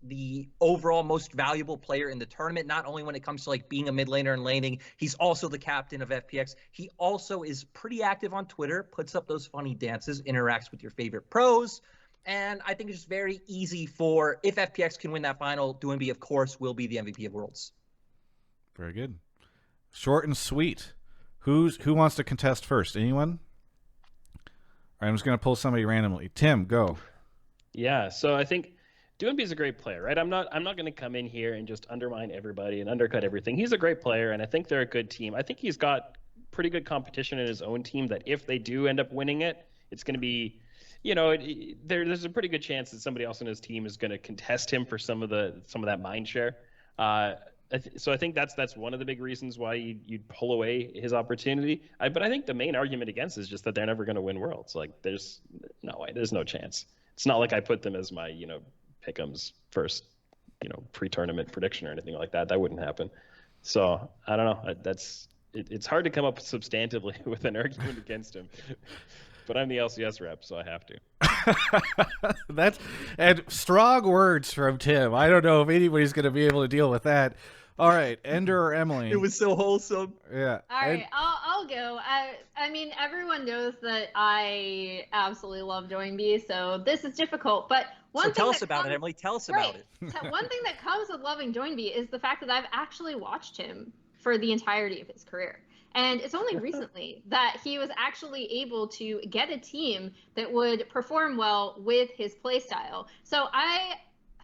the overall most valuable player in the tournament, not only when it comes to like being a mid laner and laning, he's also the captain of FPX. He also is pretty active on Twitter, puts up those funny dances, interacts with your favorite pros. And I think it's just very easy for, if FPX can win that final, Doomby, of course, will be the MVP of Worlds.
Very good. Short and sweet. Who wants to contest first? Anyone? I'm just going to pull somebody randomly. Tim, go.
Yeah, so I think Doinby's a great player, right? I'm not going to come in here and just undermine everybody and undercut everything. He's a great player, and I think they're a good team. I think he's got pretty good competition in his own team that if they do end up winning it, it's going to be, there's a pretty good chance that somebody else in his team is going to contest him for some of that mind share. So I think that's one of the big reasons why you'd pull away his opportunity. But I think the main argument against is just that they're never going to win Worlds. Like there's no way, there's no chance. It's not like I put them as my Pick'em's first pre-tournament prediction or anything like that. That wouldn't happen. So I don't know. It's hard to come up substantively with an argument against him. But I'm the LCS rep, so I have to.
And strong words from Tim. I don't know if anybody's going to be able to deal with that. All right, Ender or Emily?
It was so wholesome.
Yeah.
All right, I'll go. I mean, everyone knows that I absolutely love Doinby, so this is difficult. But
tell us about it, Emily. Tell us about it.
One thing that comes with loving Doinby is the fact that I've actually watched him for the entirety of his career. And it's only recently that he was actually able to get a team that would perform well with his playstyle. So I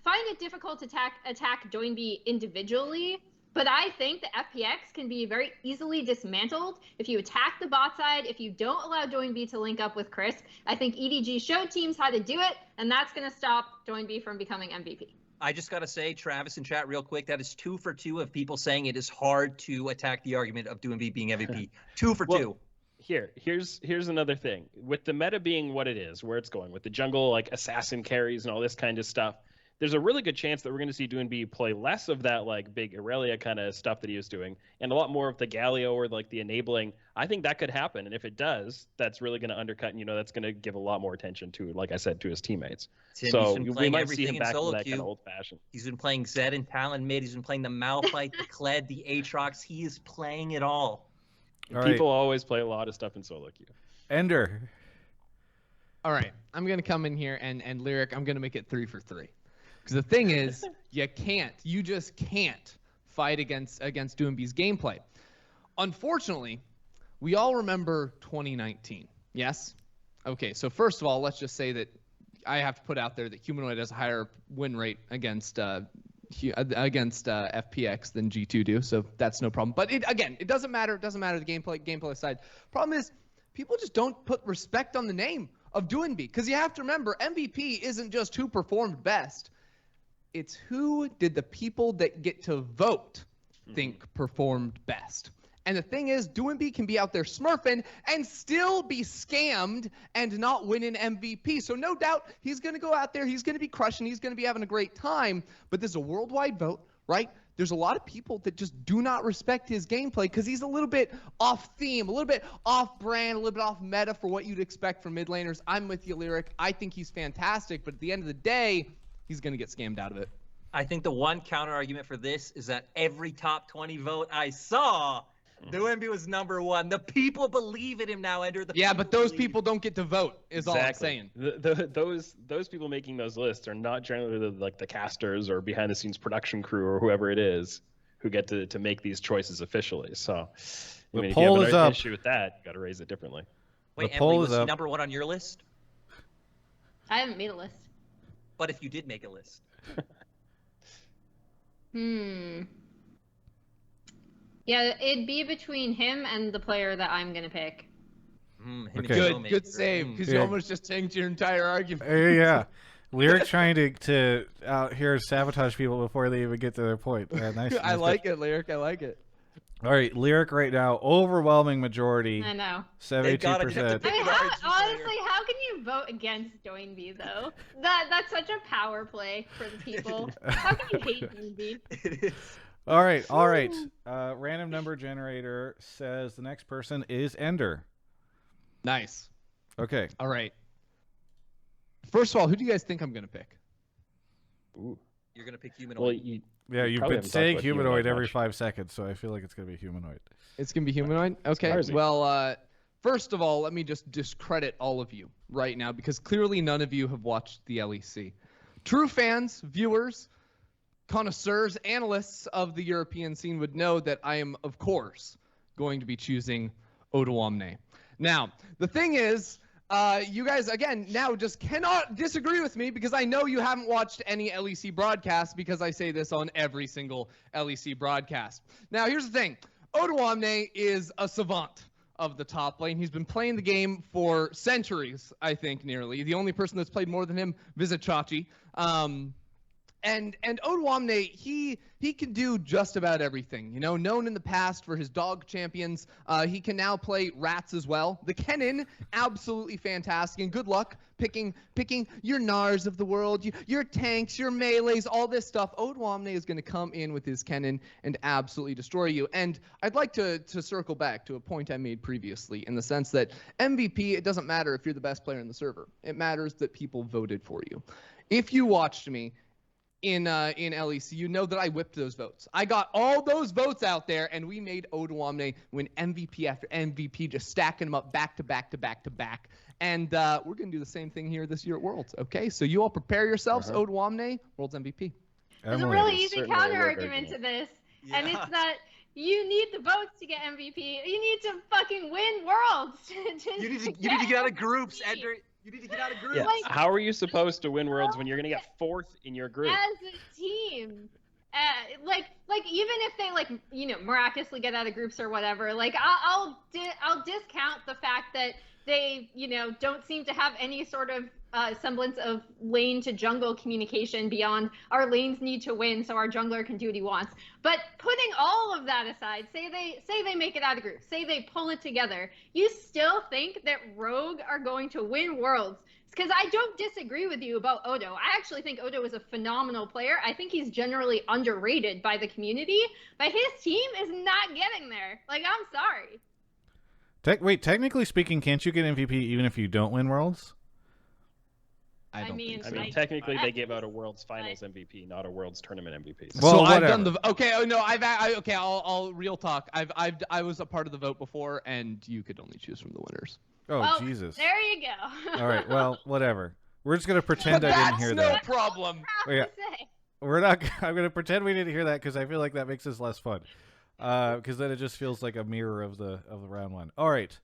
find it difficult to attack Doinby individually, but I think the FPX can be very easily dismantled if you attack the bot side, if you don't allow Doinby to link up with Chris. I think EDG showed teams how to do it, and that's going to stop Doinby from becoming MVP.
I just got to say, Travis in chat real quick, that is 2 for 2 of people saying it is hard to attack the argument of Doinby being MVP. 2 for 2.
Here's another thing. With the meta being what it is, where it's going, with the jungle, like assassin carries and all this kind of stuff, there's a really good chance that we're going to see Doinby play less of that like big Irelia kind of stuff that he was doing and a lot more of the Galio or like the enabling. I think that could happen. And if it does, that's really going to undercut and, that's going to give a lot more attention to, like I said, to his teammates.
Tim,
so we might see him back to that
queue.
kind of old fashioned.
He's been playing Zed and Talon mid. He's been playing the Malphite, the Kled, the Aatrox. He is playing it all.
People always play a lot of stuff in solo queue.
Ender.
All right, I'm going to come in here and Lyric, I'm going to make it 3 for 3. Because the thing is, you just can't fight against Doinby's gameplay. Unfortunately, we all remember 2019. Yes? Okay, so first of all, let's just say that I have to put out there that Humanoid has a higher win rate against FPX than G2 do, so that's no problem. But it doesn't matter. It doesn't matter the gameplay aside. Problem is, people just don't put respect on the name of Doinby, because you have to remember, MVP isn't just who performed best. It's who did the people that get to vote think performed best. And the thing is, Doinby can be out there smurfing and still be scammed and not win an MVP. So no doubt he's going to go out there, he's going to be crushing, he's going to be having a great time. But this is a worldwide vote, right? There's a lot of people that just do not respect his gameplay because he's a little bit off theme, a little bit off brand, a little bit off meta for what you'd expect from mid laners. I'm with you, Lyric. I think he's fantastic, but at the end of the day, he's going to get scammed out of it.
I think the one counter argument for this is that every top 20 vote I saw, Doinby was number 1. The people believe in him now, Ender.
But those people don't get to vote, is all I'm saying.
Those people making those lists are not generally the casters or behind the scenes production crew or whoever it is who get to make these choices officially. So
the
if
poll
you have
is
an
up.
issue with that, you got to raise it differently.
Wait,
The poll
Emily,
is
was he
up.
number 1 on your list?
I haven't made a list.
But if you did make a list.
Yeah, it'd be between him and the player that I'm going to pick.
Okay.
Good save, because you almost just tanked your entire argument.
Yeah. Lyric trying to out here sabotage people before they even get to their point. Nice.
I like it, Lyric. I like it.
All right, Lyric right now, overwhelming majority.
I know.
72%.
I mean, honestly, how can you vote against Doinby, though? That's such a power play for the people. How can you hate Doinby?
It is.
All right. Random number generator says the next person is Ender.
Nice.
Okay.
All right. First of all, who do you guys think I'm going to pick?
Ooh.
You're going to pick Humanoid.
Well,
You've
probably
been
haven't talked
saying
about
humanoid every
much.
5 seconds, so I feel like it's going to be humanoid.
It's going to be Humanoid? Okay.
Surprising.
Well, first of all, let me just discredit all of you right now, because clearly none of you have watched the LEC. True fans, viewers, connoisseurs, analysts of the European scene would know that I am, of course, going to be choosing Odoamne. Now, the thing is, You guys, again, now just cannot disagree with me because I know you haven't watched any LEC broadcast because I say this on every single LEC broadcast. Now, here's the thing. Odoamne is a savant of the top lane. He's been playing the game for centuries, I think, nearly. The only person that's played more than him, visit Chachi. And Odoamne, he can do just about everything. You know, known in the past for his dog champions, he can now play rats as well. The Kennen, absolutely fantastic, and good luck picking your Nars of the world, your tanks, your melees, all this stuff. Odoamne is going to come in with his Kennen and absolutely destroy you. And I'd like to circle back to a point I made previously in the sense that MVP, it doesn't matter if you're the best player in the server. It matters that people voted for you. If you watched me in LEC, you know that I whipped those votes. I got all those votes out there, and we made Odoamne win MVP after MVP, just stacking them up back to back to back to back. And we're going to do the same thing here this year at Worlds, okay? So you all prepare yourselves. Odoamne, Worlds MVP.
There's a really easy counter argument to this, and it's that you need the votes to get MVP. You need to fucking win Worlds.
You need to get out of groups, Edgar. You need to get out of groups.
Yeah. How are you supposed to win Worlds when you're gonna get 4th in your group?
As a team, like even if they miraculously get out of groups or whatever, like I'll discount the fact that they don't seem to have any sort of semblance of lane to jungle communication beyond our lanes need to win so our jungler can do what he wants. But putting all of that aside, say they make it out of groups, say they pull it together, you still think that Rogue are going to win Worlds? Because I don't disagree with you about Odo. I actually think Odo is a phenomenal player. I think he's generally underrated by the community, but his team is not getting there. Like, I'm sorry.
Wait, technically speaking, can't you get MVP even if you don't win Worlds?
I mean,
technically they gave out a Worlds Finals MVP, not a Worlds Tournament MVP.
Well,
so
whatever.
I've done the okay. Oh no, I'll real talk. I was a part of the vote before, and you could only choose from the winners.
Oh,
well,
Jesus.
There you go.
All right, well, whatever. We're just going to pretend I didn't hear that.
That's no problem.
We're not. I'm going to pretend we didn't hear that because I feel like that makes this less fun. Because then it just feels like a mirror of the round one. All right.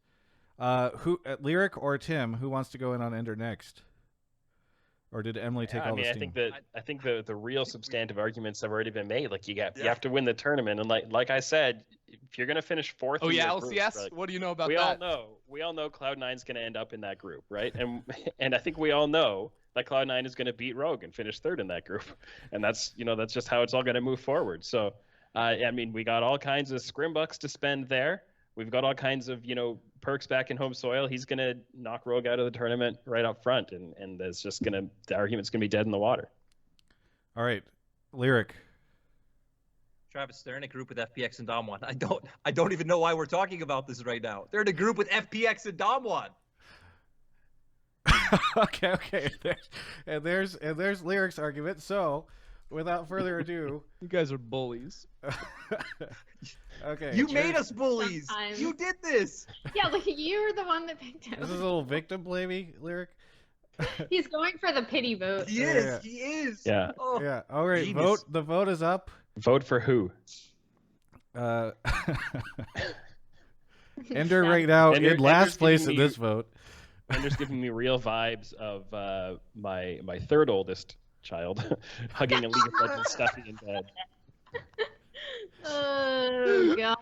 Lyric or Tim, who wants to go in on Ender next? Or did Emily take all the steam?
I think the real substantive arguments have already been made. Like you have to win the tournament, and like I said, if you're gonna finish 4th.
Oh yeah,
group,
LCS.
like,
what do you know about that?
We all know Cloud9's gonna end up in that group, right? And I think we all know that Cloud9 is gonna beat Rogue and finish 3rd in that group, and that's just how it's all gonna move forward. So, I mean, we got all kinds of scrim bucks to spend there. We've got all kinds of, perks back in home soil. He's going to knock Rogue out of the tournament right up front, and it's just the argument's going to be dead in the water.
All right. Lyric.
Travis, they're in a group with FPX and Dom1. I don't even know why we're talking about this right now. They're in a group with FPX and Dom1.
Okay. There's Lyric's argument. So, without further ado,
you guys are bullies.
Okay.
You made us bullies.
Sometimes.
You did this.
Yeah, look, you're the one that picked him.
This is a little victim blaming, Lyric.
He's going for the pity vote.
He is. He is.
Yeah.
Oh,
yeah. All right.
genius.
The vote is up.
Vote for who?
Ender right now in last place in this vote.
Ender's giving me real vibes of my 3rd oldest child hugging a League of Legends stuffy in bed.
Oh god.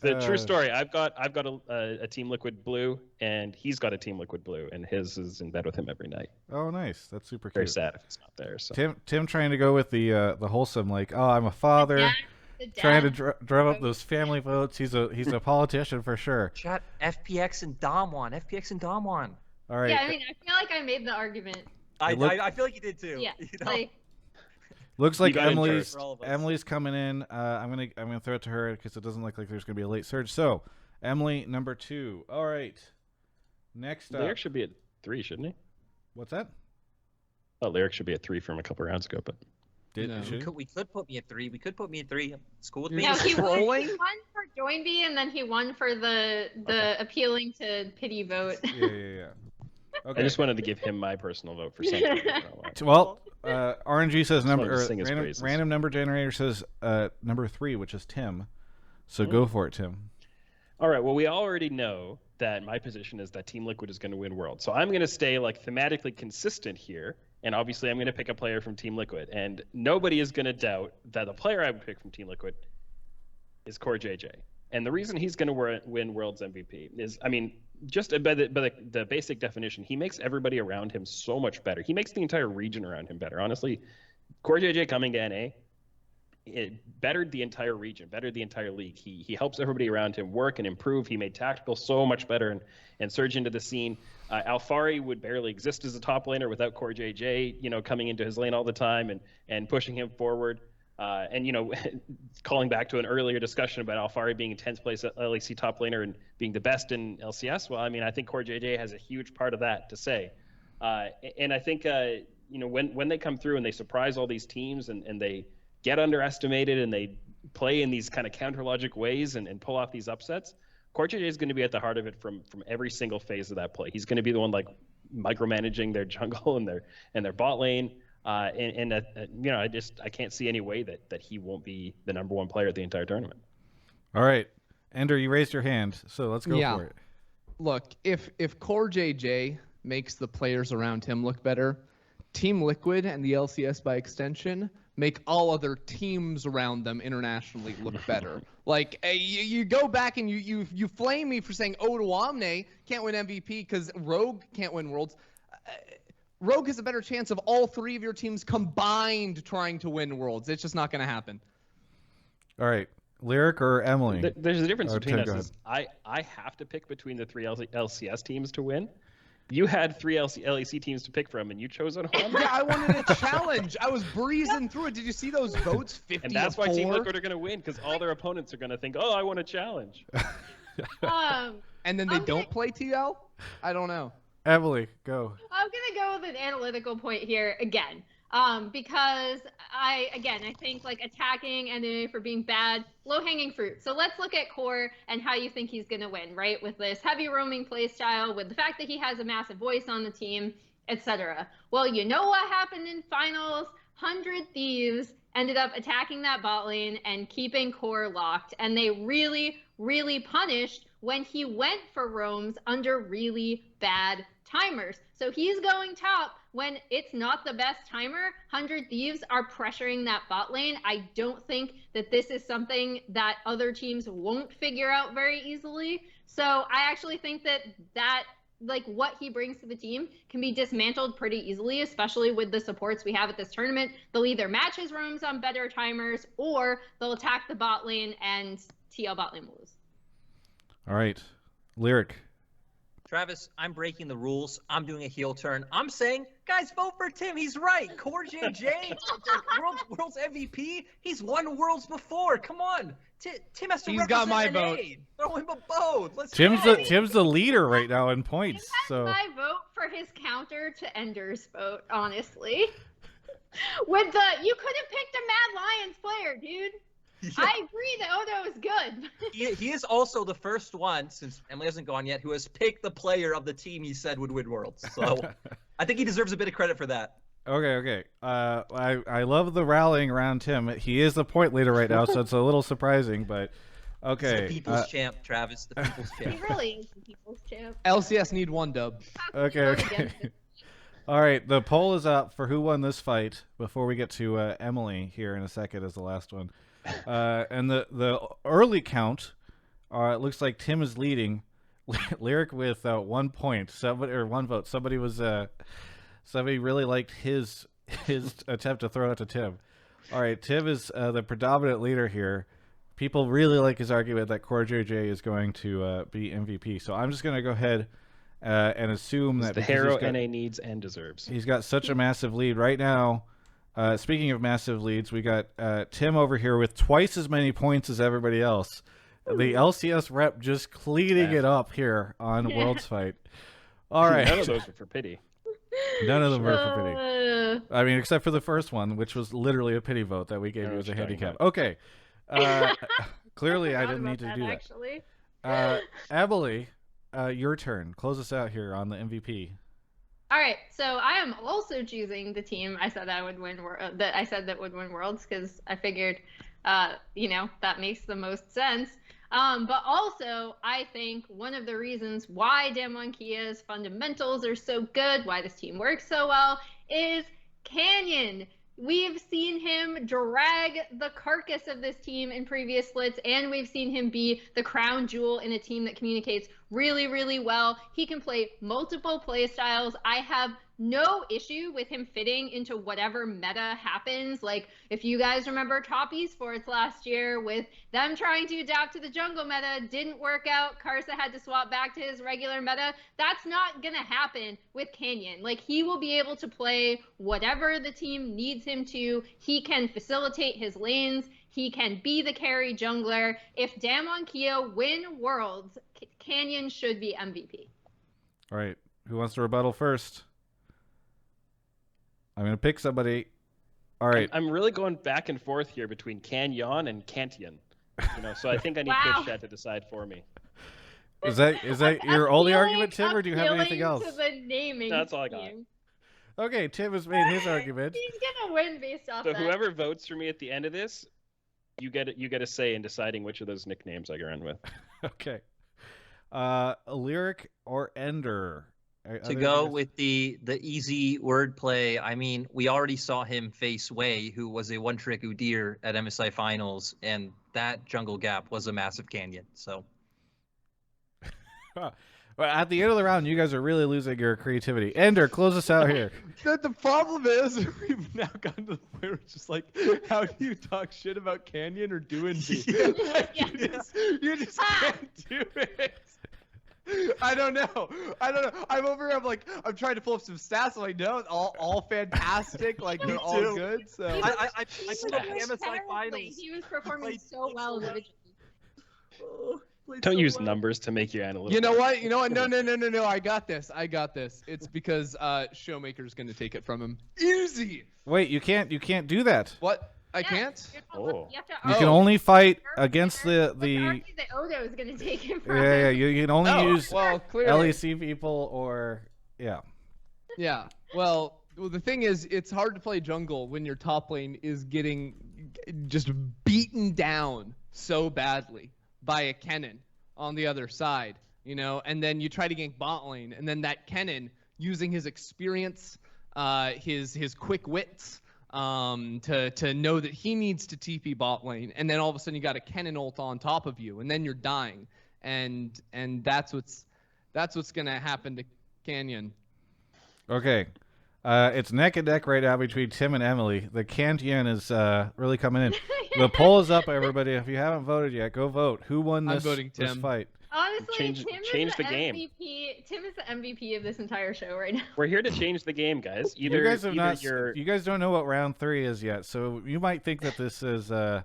The true story. I've got a Team Liquid Blue, and he's got a Team Liquid Blue, and his is in bed with him every night.
Oh, nice. That's super cute.
Very sad if it's not there. So.
Tim trying to go with the wholesome, like, oh, I'm a father, trying to drum up those family votes. He's a politician for sure.
Chat FPX and Dom1. FPX and Dom1.
All right.
Yeah, I mean, I feel like I made the argument.
I feel like you did too.
Yeah.
You know?
Like,
Looks like
got
Emily's coming in. I'm gonna throw it to her because it doesn't look like there's gonna be a late surge. So, Emily, number 2. All right. Next up.
Lyric should be at 3, shouldn't he?
What's that?
Oh, Lyric should be at 3 from a couple rounds ago, but
We could put me at 3. We could put me at 3. It's cool with me.
no, he won for Join B, and then he won for the appealing to pity vote.
Yeah. Okay.
I just wanted to give him my personal vote for something.
Well, RNG says random number generator says number 3, which is Tim. So go for it, Tim.
All right. Well, we already know that my position is that Team Liquid is going to win Worlds. So I'm going to stay like thematically consistent here, and obviously I'm going to pick a player from Team Liquid, and nobody is going to doubt that the player I would pick from Team Liquid is Core JJ. And the reason he's going to win Worlds MVP is, I mean, just by the basic definition, he makes everybody around him so much better. He makes the entire region around him better. Honestly, Core JJ coming to NA, it bettered the entire region, bettered the entire league. He helps everybody around him work and improve. He made tactical so much better and surge into the scene. Alfari would barely exist as a top laner without Core JJ, coming into his lane all the time and pushing him forward. And calling back to an earlier discussion about Alfari being in 10th place at LEC top laner and being the best in LCS, well, I mean, I think Core JJ has a huge part of that to say. And I think, when they come through and they surprise all these teams and they get underestimated and they play in these kind of counter logic ways and pull off these upsets, Core JJ is going to be at the heart of it from every single phase of that play. He's going to be the one like micromanaging their jungle and their bot lane. I can't see any way that he won't be the number one player at the entire tournament.
All right, Ender, you raised your hand, so let's go for it.
Look, if Core JJ makes the players around him look better, Team Liquid and the LCS by extension make all other teams around them internationally look better. Like, you go back and you flame me for saying Odoamne can't win MVP because Rogue can't win Worlds. Rogue has a better chance of all three of your teams combined trying to win Worlds. It's just not going to happen.
All right. Lyric or Emily?
There's a difference between us. I have to pick between the three LCS teams to win. You had three LEC teams to pick from, and you chose Odoamne.
Yeah, I wanted a challenge. I was breezing through it. Did you see those votes? 50
and that's
to
why
4?
Team Liquid are going to win, because all their opponents are going to think, oh, I want a challenge.
And then they don't play TL? I don't know.
Emily, go.
I'm gonna go with an analytical point here again, because I think like attacking enemy for being bad, low-hanging fruit. So let's look at Core and how you think he's gonna win, right? With this heavy roaming playstyle, with the fact that he has a massive voice on the team, etc. Well, you know what happened in finals? 100 Thieves ended up attacking that bot lane and keeping Core locked, and they really, really punished when he went for roams under really bad timers. So he's going top when it's not the best timer. 100 Thieves are pressuring that bot lane. I don't think that this is something that other teams won't figure out very easily. So I actually think that like what he brings to the team can be dismantled pretty easily, especially with the supports we have at this tournament. They'll either match his roams on better timers or they'll attack the bot lane and TL bot lane will lose.
All right. Lyric.
Travis, I'm breaking the rules. I'm doing a heel turn. I'm saying, guys, vote for Tim. He's right. Core JJ, World's MVP. He's won Worlds before. Come on. Tim has to
He's
represent
got my
NA.
vote.
Throw him a vote. Let's
Tim's
go.
Tim's the leader right now in points. So
I vote for his counter to Ender's vote, honestly. You could have picked a Mad Lions player, dude. Yeah. I agree that Odo is good.
He is also the first one, since Emily hasn't gone yet, who has picked the player of the team he said would win Worlds. So I think he deserves a bit of credit for that.
Okay. I love the rallying around Tim. He is the point leader right now, so it's a little surprising, but okay.
He's the people's champ, Travis. The people's champ.
He really is the people's champ.
LCS need one dub.
Okay. All right, the poll is up for who won this fight before we get to Emily here in a second as the last one. And the early count, it looks like Tim is leading. Lyric with 1 point. One vote. Somebody really liked his attempt to throw it to Tim. All right, Tim is the predominant leader here. People really like his argument that Core JJ is going to be MVP. So I'm just going to go ahead and assume that
the hero NA needs and deserves.
He's got such a massive lead right now. Speaking of massive leads, we got Tim over here with twice as many points as everybody else. The LCS rep just cleaning it up here on Worlds Fight. All right.
None of those were for pity.
None of them were for pity. I mean, except for the first one, which was literally a pity vote that we gave you as a handicap. Okay. Clearly, I didn't need to do that.
Actually.
Emily, your turn. Close us out here on the MVP.
All right, so I am also choosing the team I said I would win. That would win Worlds because I figured, that makes the most sense. But also, I think one of the reasons why Damonkia's fundamentals are so good, why this team works so well, is Canyon. We've seen him drag the carcass of this team in previous splits, and we've seen him be the crown jewel in a team that communicates really, really well. He can play multiple play styles. I have no issue with him fitting into whatever meta happens. Like, if you guys remember top esports last year with them trying to adapt to the jungle meta, didn't work out. Karsa had to swap back to his regular meta. That's not gonna happen with Canyon. Like, he will be able to play whatever the team needs him to. He can facilitate his lanes. He can be the carry jungler. If Damonkia win Worlds, Canyon should be MVP.
All right. Who wants to rebuttal first? I'm going to pick somebody. All right.
I'm really going back and forth here between Canyon and Cantyon. So I think I need
Wow.
Fish Chat to decide for me.
Is that your only argument, Tim, or do you have anything
Appealing
else?
to the naming
That's all I got.
scheme.
Okay, Tim has made his argument.
He's gonna win based off
So
that.
whoever votes for me at the end of this, you get a say in deciding which of those nicknames I run with.
Okay. Lyric or Ender?
To go with the easy wordplay, I mean, we already saw him face Wei, who was a one-trick Udyr at MSI Finals, and that jungle gap was a massive canyon. So,
Well, at the end of the round, you guys are really losing your creativity. Ender, close us out here.
The problem is we've now gotten to the point where it's just like, how do you talk shit about Canyon or do Envy? You just can't do it. I don't know. I'm over here. I'm trying to pull up some stats. I'm like, no, all fantastic. Like, they're all
too.
good. So
I
He
pulled up the
was
MSI
terribly.
Finals.
He was performing
Played
so well individually.
Don't use numbers to make your analytics.
you know what? No. I got this. It's because Showmaker's gonna take it from him. Easy.
Wait, you can't do that.
What? I
Yeah,
can't.
You
Oh.
have to
You can only fight against the
argue that Odo is gonna take it from
yeah.
him.
You can only use
well, clearly.
LEC people or yeah.
Yeah. Well, the thing is, it's hard to play jungle when your top lane is getting just beaten down so badly by a Kennen on the other side, and then you try to gank bot lane, and then that Kennen using his experience, his quick wits, to know that he needs to TP bot lane, and then all of a sudden you got a Kennen ult on top of you, and then you're dying, and that's what's gonna happen to Canyon.
Okay. It's neck and neck right now between Tim and Emily. The Cantyon is really coming in. The poll is up, everybody. If you haven't voted yet, go vote. Who won
I'm
this,
voting
this
Tim.
fight?
Honestly,
Change
Tim is
the game.
MVP. Tim is the MVP of this entire show right now.
We're here to change the game, guys. Either
You guys have
either
not.
you're
You guys don't know what round 3 is yet, so you might think that this is.
oh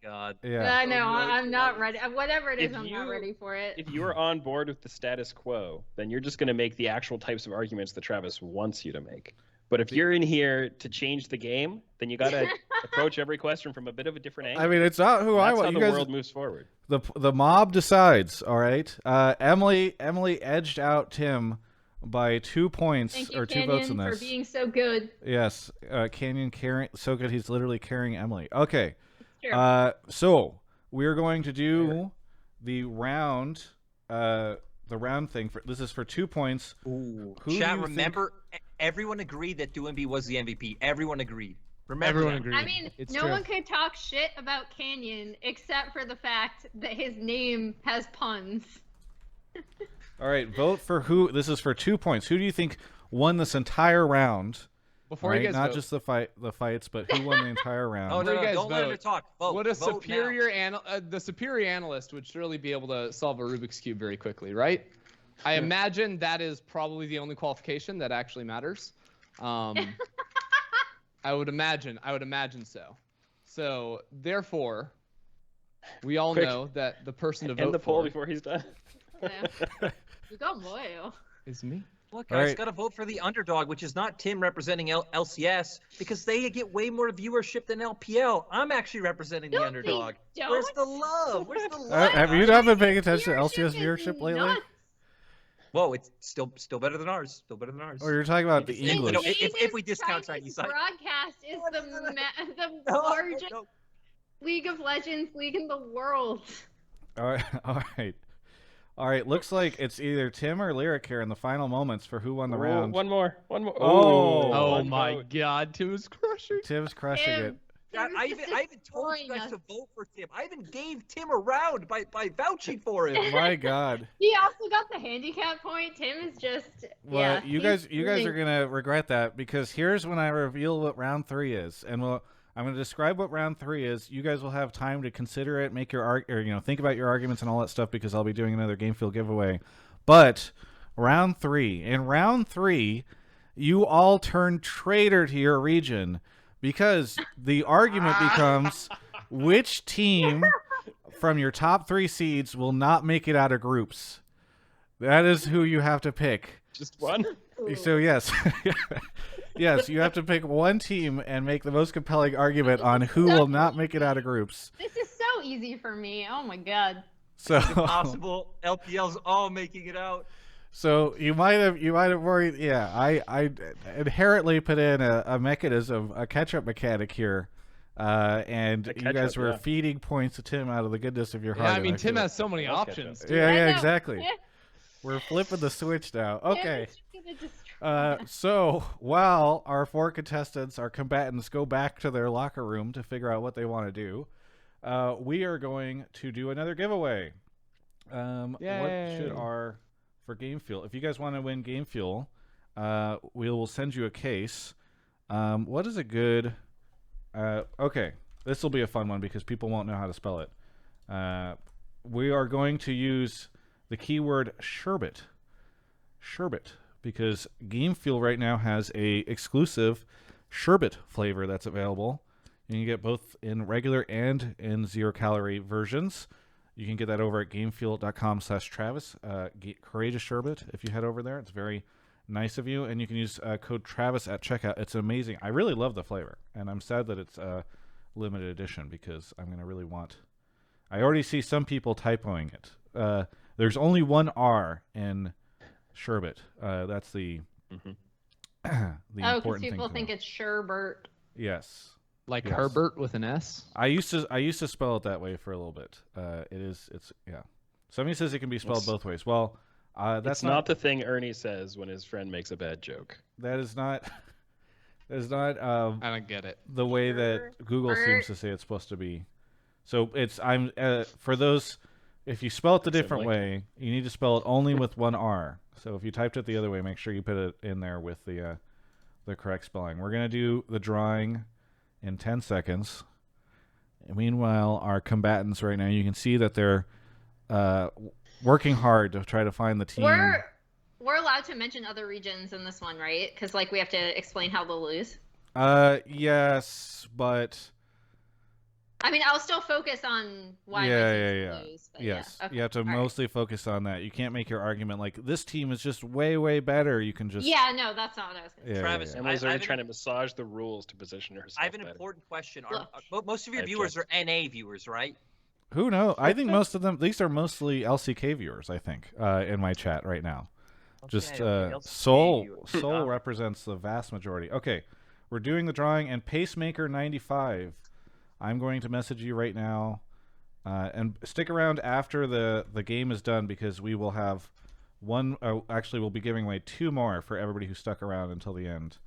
god.
Yeah.
I know.
Oh, no,
I'm not ready. Whatever it is,
If
I'm
you-
not ready for it.
if you are on board with the status quo, then you're just going to make the actual types of arguments that Travis wants you to make. But if you're in here to change the game, then you got to approach every question from a bit of a different angle.
I mean, it's not who I
That's
want.
how
You
the
guys,
world moves forward.
the mob decides. All right. Emily edged out Tim by 2 points
Thank you,
or 2
Canyon,
votes in
for
this.
being so good.
Yes. Canyon carrying so good. He's literally carrying Emily. Okay.
True.
So we're going to do the round. The round thing for this is for 2 points.
Ooh.
Who do
Chat,
you
remember, everyone agreed that DoMB was the MVP. Everyone agreed. Remember
Everyone
that.
agreed.
I mean,
It's
no
true.
one could talk shit about Canyon except for the fact that his name has puns.
All right. Vote for who. This is for 2 points. Who do you think won this entire round?
Before
Right?
you guys
Not
vote,
just the fights, but who won the entire round?
Oh,
Before
no,
you guys
don't let her
vote,
talk. Vote.
would a
Vote
superior the superior analyst would surely be able to solve a Rubik's Cube very quickly, right? I imagine that is probably the only qualification that actually matters. I would imagine so. So therefore, we all
Quick.
know that the person to vote
End the poll
for
before he's done.
Yeah. You got loyal.
is me.
Look,
All
guys,
right.
got to vote for the underdog, which is not Tim representing LCS, because they get way more viewership than LPL. I'm actually representing the
No, they
underdog.
don't.
Where's the love? Where's the love?
Have you
guys?
not been paying attention to LCS
is
viewership lately?
nuts.
Whoa, it's still better than ours. Still better than ours.
Or you're talking about the
You
English?
know, if we
This
discount
Chinese
Chinese side.
broadcast is the
No,
largest
no.
League of Legends league in the world.
All right, all right. Looks like it's either Tim or Lyric here in the final moments for who won the round.
One more.
Oh.
Oh
one
my
vote.
God, Tim is crushing.
Tim's crushing it.
Tim,
God,
Tim
I
is
even
just
told you
destroying
guys
us.
to vote for Tim. I even gave Tim a round by vouching for him.
My God.
He also got the handicap point. Tim is just
Well,
yeah.
you
he's
guys are
really-
gonna regret that because here's when I reveal what round 3 is, and I'm gonna describe what round 3 is. You guys will have time to consider it, make your think about your arguments and all that stuff because I'll be doing another Game Field giveaway. But round 3, in round 3, you all turn traitor to your region because the argument becomes which team from your top 3 seeds will not make it out of groups. That is who you have to pick.
Just one.
So yes, yes, you have to pick one team and make the most compelling argument on who will not make it out of groups.
This is so easy for me. Oh my God.
So
Possible LPL's all making it out.
So you might have worried. Yeah, I inherently put in a mechanism, a catch-up mechanic here, and you guys were feeding points to Tim out of the goodness of your heart.
Yeah, I mean,
and
Tim
feel
has so many options.
it.
Dude.
Yeah,
I know.
exactly.
Yeah.
We're flipping the switch now.
Tim
Okay.
is gonna destroy us.
So while our 4 contestants, our combatants, go back to their locker room to figure out what they want to do, we are going to do another giveaway. What should
Yay.
for Game Fuel? If you guys want to win Game Fuel, we will send you a case. What is a good? Okay, this will be a fun one because people won't know how to spell it. We are going to use the keyword sherbet. Sherbet, because Game Fuel right now has a exclusive sherbet flavor that's available. You can get both in regular and in 0-calorie versions. You can get that over at gamefuel.com/Travis. Courageous Sherbet, if you head over there. It's very nice of you. And you can use code Travis at checkout. It's amazing. I really love the flavor. And I'm sad that it's limited edition because I'm going to really want... I already see some people typoing it. There's only one R in sherbet. That's the the
Because
important thing.
people
to
think
know.
it's Sherbert.
Yes.
Like
Yes.
Herbert with an S.
I used to spell it that way for a little bit. It's Somebody says it can be spelled both ways. Well, that's
That's not the thing Ernie says when his friend makes a bad joke.
that is not
I don't get it.
the way that Google seems to say it's supposed to be. So it's for those, if you spell it the different way, you need to spell it only with one R. So if you typed it the other way, make sure you put it in there with the correct spelling. We're gonna do the drawing in 10 seconds. And meanwhile, our combatants right now, you can see that they're working hard to try to find the team.
We're allowed to mention other regions in this one, right? Because like we have to explain how they'll lose.
Yes, but
I mean, I'll still focus on why my teams will lose. But
yes,
yeah. Okay.
you have to
All right.
mostly focus on that. You can't make your argument like this team is just way, way better. You can just
Yeah, no, that's not what I was going to say.
Travis,
yeah.
Emily's
I
already
have
trying to massage the rules to position herself.
I have an
better.
important question.
Look.
Most of your
I
viewers are NA viewers, right?
Who knows? I think most of them. These are mostly LCK viewers. I think in my chat right now. Just
Okay,
Soul
viewers.
represents the vast majority. Okay, we're doing the drawing, and Pacemaker 95. I'm going to message you right now, and stick around after the game is done because we will have one. Actually, we'll be giving away 2 more for everybody who stuck around until the end.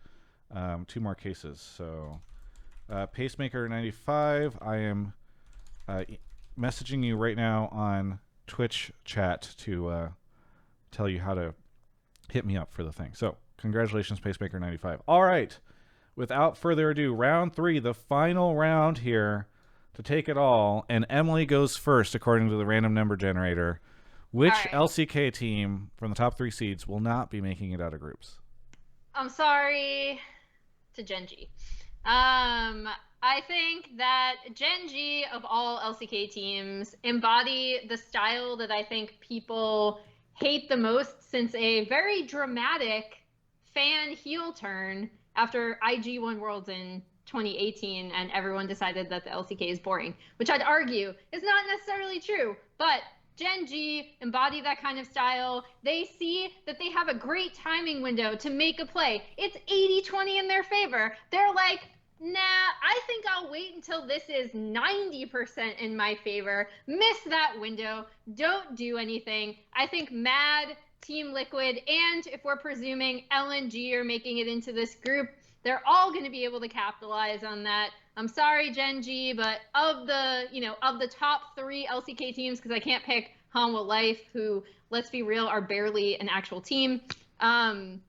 2 more cases. So, Pacemaker 95. I am messaging you right now on Twitch chat to tell you how to hit me up for the thing. So, congratulations, Pacemaker 95. All right. Without further ado, round 3, the final round here to take it all. And Emily goes first, according to the random number generator. Which
All right.
LCK team from the top 3 seeds will not be making it out of groups?
I'm sorry to Genji. I think that Genji, of all LCK teams, embody the style that I think people hate the most since a very dramatic fan heel turn after IG won Worlds in 2018 and everyone decided that the LCK is boring, which I'd argue is not necessarily true, but Genji embody that kind of style. They see that they have a great timing window to make a play. It's 80-20 in their favor. They're like, Nah, I think I'll wait until this is 90% in my favor. Miss that window. Don't do anything. I think Mad, Team Liquid, and if we're presuming LNG are making it into this group, they're all going to be able to capitalize on that. I'm sorry, Gen G, but of the top 3 LCK teams, because I can't pick Hanwha Life, who, let's be real, are barely an actual team. I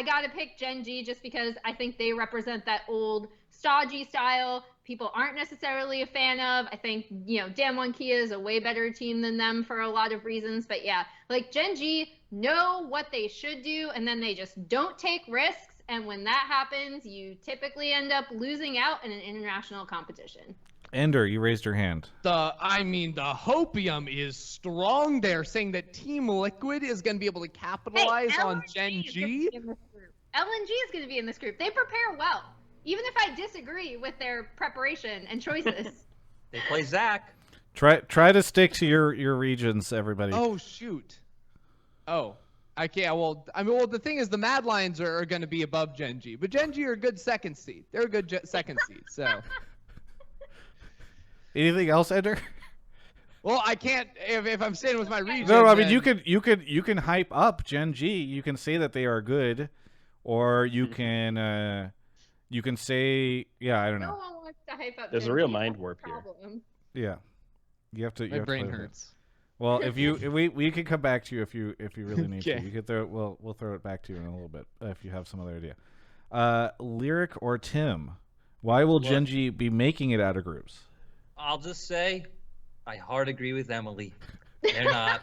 got to pick Gen G just because I think they represent that old stodgy style people aren't necessarily a fan of. I think, Damwon Kia is a way better team than them for a lot of reasons. But yeah, like Gen G know what they should do, and then they just don't take risks. And when that happens, you typically end up losing out in an international competition.
Ender, you raised your hand.
The hopium is strong there, saying that Team Liquid is going to be able to capitalize on Gen G.
LNG is going to be in this group. They prepare well, even if I disagree with their preparation and choices.
They play Zach.
Try to stick to your regions, everybody.
Oh shoot. Oh, I can't. Well, the thing is, the Mad Lions are going to be above Gen G, but Gen G are a good second seed. They're a good second seed. So.
Anything else, Ender?
Well, I can't if I'm staying with my region.
No, I mean you can hype up Gen G. You can say that they are good, or you can say I don't know.
No one wants to hype up.
There's
Gen
a real
G.
mind
That's
warp
the
here.
problem.
Yeah, you have to.
My brain hurts.
Well, if we can come back to you if you really need to.
Okay.
You could throw it. We'll throw it back to you in a little bit if you have some other idea. Lyric or Tim, why will Gen G be making it out of groups?
I'll just say, I hard agree with Emily. They're not.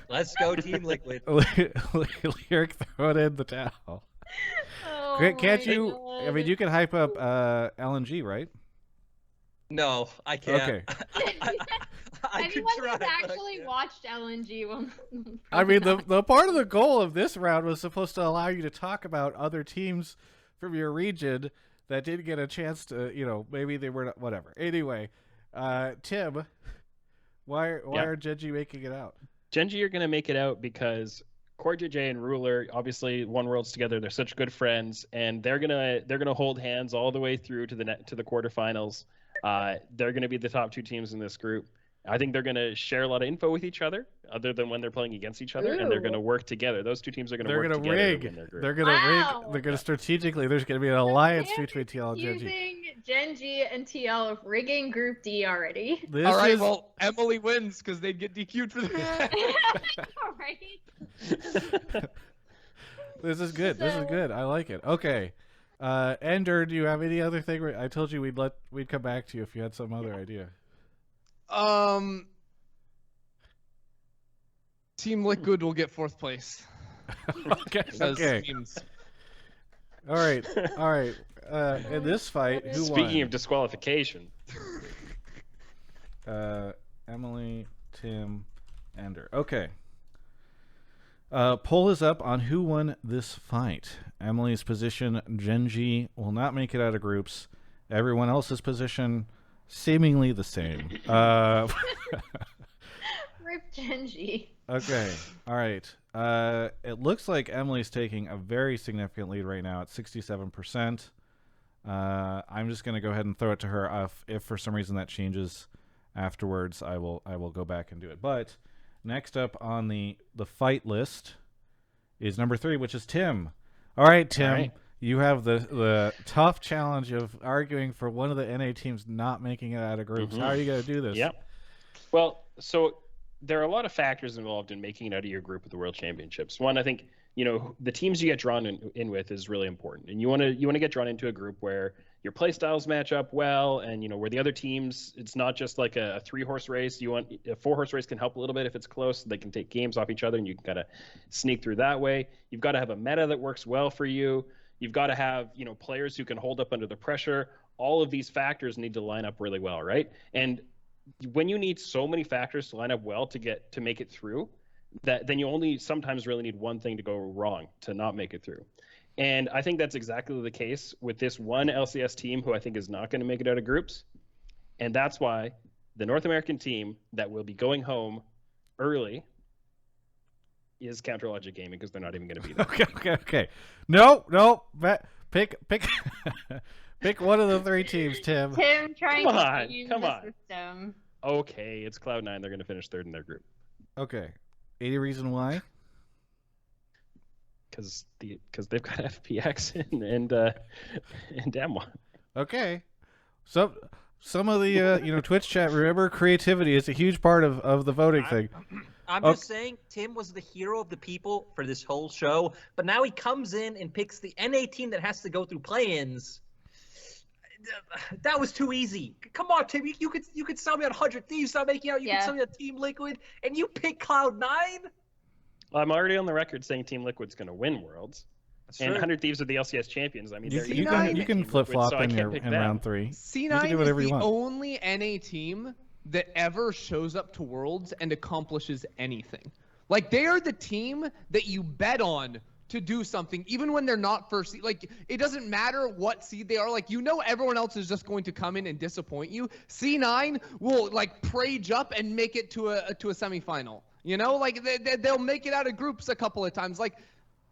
Let's go Team Liquid.
Lyric, throw it in the towel.
Oh
Can't
my
you?
God.
I mean, you can hype up LNG, right?
No, I can't.
Okay.
I could
Anyone
try,
who's
but I
actually
can't.
watched LNG will.
I mean, the part of the goal of this round was supposed to allow you to talk about other teams from your region that didn't get a chance to, maybe they were not, whatever. Anyway, Tim, why are Gen G making it out?
Gen G are going to make it out because Core JJ and Ruler obviously won Worlds together. They're such good friends, and they're gonna hold hands all the way through to the quarterfinals. They're going to be the top 2 teams in this group. I think they're going to share a lot of info with each other, other than when they're playing against each other, and they're going to work together. Those 2 teams are going to work together to win their group.
They're going to
Wow.
rig. They're going to strategically. There's going to be an alliance between TL and Gen G.
Using Gen G and TL of rigging Group D already.
This
All right,
is
well, Emily wins because they'd get DQ'd for that.
Alright.
this is good. This is good. I like it. Okay, Ender, do you have any other thing? I told you we'd come back to you if you had some other idea.
Team Liquid will get 4th place.
Okay.
Those
Okay.
teams.
All right. In this fight, who won?
Speaking of disqualification,
Emily, Tim, Ender. Okay. Poll is up on who won this fight. Emily's position, Gen G, will not make it out of groups. Everyone else's position, seemingly the same.
Rip Gen G.
Okay. All right. It looks like Emily's taking a very significant lead right now at 67%. I'm just going to go ahead and throw it to her. If for some reason that changes afterwards, I will go back and do it. But next up on the fight list is number 3, which is Tim. All right, Tim.
All right.
You have the tough challenge of arguing for one of the NA teams not making it out of groups.
Mhm.
How are you going to do this?
Yep. Well, so there are a lot of factors involved in making it out of your group with the World Championships. One, I think, the teams you get drawn in with is really important, and you want to get drawn into a group where your play styles match up well, and where the other teams, it's not just like a 3-horse race. You want a 4-horse race can help a little bit if it's close. They can take games off each other, and you can kind of sneak through that way. You've got to have a meta that works well for you. You've got to have players who can hold up under the pressure. All of these factors need to line up really well, right? And when you need so many factors to line up well to make it through, then you only sometimes really need one thing to go wrong to not make it through. And I think that's exactly the case with this one LCS team who I think is not going to make it out of groups. And that's why the North American team that will be going home early is Counter Logic Gaming, because they're not even going to be there.
Okay. No. pick pick one of the three teams, Tim.
Tim trying
Come
to
on,
game
come
the
on.
system.
Okay, it's Cloud9. They're going to finish third in their group
Okay. Any reason why?
because they've got FPX and Damwon.
Okay. So some of the Twitch chat, remember, creativity is a huge part of the voting thing.
I'm just saying, Tim was the hero of the people for this whole show, but now he comes in and picks the NA team that has to go through play-ins. That was too easy. Come on, Tim. You could sell me on 100 Thieves not making out. You could sell me on Team Liquid, and you pick Cloud9.
I'm already on the record saying Team Liquid's going to win Worlds.
That's
And
true.
100 Thieves are the LCS champions. I mean, they're
You can flip flop in round 3.
C9
do
is
whatever you
the
want.
only NA team that ever shows up to Worlds and accomplishes anything. Like, they are the team that you bet on to do something, even when they're not first seed. Like, it doesn't matter what seed they are. Like, everyone else is just going to come in and disappoint you. C9 will, like, prage up and make it to a semifinal. Like, they'll make it out of groups a couple of times. Like,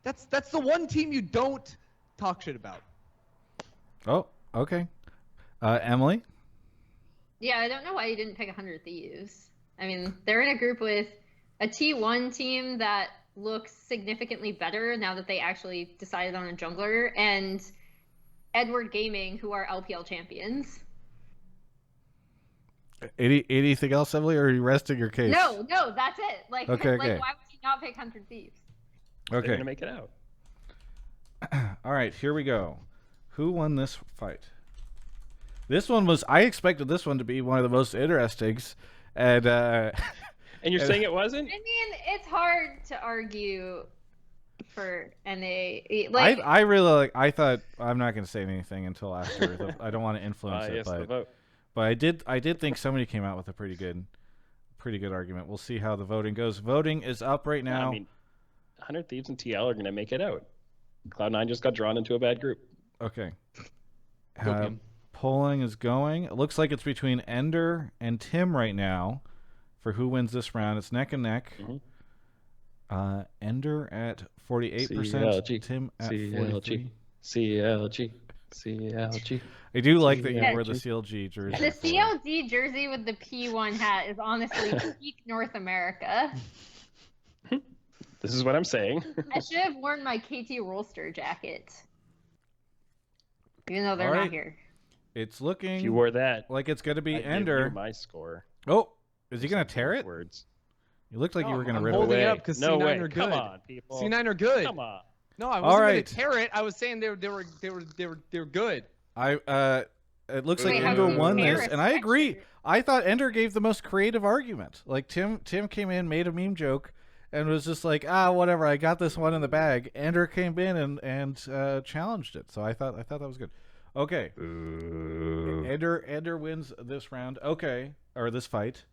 that's the one team you don't talk shit about.
Oh, okay. Emily?
Yeah, I don't know why you didn't pick 100 Thieves. I mean, they're in a group with a T1 team that looks significantly better now that they actually decided on a jungler, and Edward Gaming, who are LPL champions.
Anything else, Emily, or are you resting your case?
No, that's it. Like,
Okay.
why would you not pick 100 Thieves?
They're
Okay.
going to make it out.
All right, here we go. Who won this fight? This one was, I expected this one to be one of the most interesting, and
And you're saying it wasn't?
I mean, it's hard to argue for NA. Like,
I really I thought, I'm not going to say anything until after. I don't want to influence it,
Yes, the vote.
but I did think somebody came out with a pretty good argument. We'll see how the voting goes. Voting is up right now.
I mean, 100 Thieves and TL are going to make it out. Cloud9 just got drawn into a bad group.
Okay.
Opium.
Polling is going. It looks like it's between Ender and Tim right now for who wins this round. It's neck and neck.
Mm-hmm.
Ender at 48%.
CLG.
Tim at
CLG.
43%.
CLG.
I do like that you
CLG.
wear the CLG jersey.
the CLG jersey with the P1 hat is honestly peak North America.
This is what I'm saying.
I should have worn my KT Rolster jacket. Even though they're
All
not
right.
here.
It's looking
If you wore that,
like it's going to be
I'd give
Ender.
you my score.
Oh, is he going to tear it?
Words.
You looked like you were going to
I'm
rip
holding
it.
it up because
No
C9
way.
are good.
Come on, people.
C9 are good.
Come on.
No, I
All
wasn't
right.
going to tear it. I was saying they were good.
It looks
Wait,
like
how
Ender
did you
won
tear
this,
a
and I agree.
sweatshirt?
I thought Ender gave the most creative argument. Like Tim came in, made a meme joke, and was just like, whatever, I got this one in the bag. Ender came in and challenged it, so I thought that was good. Okay, Ender wins this round. Okay, or this fight.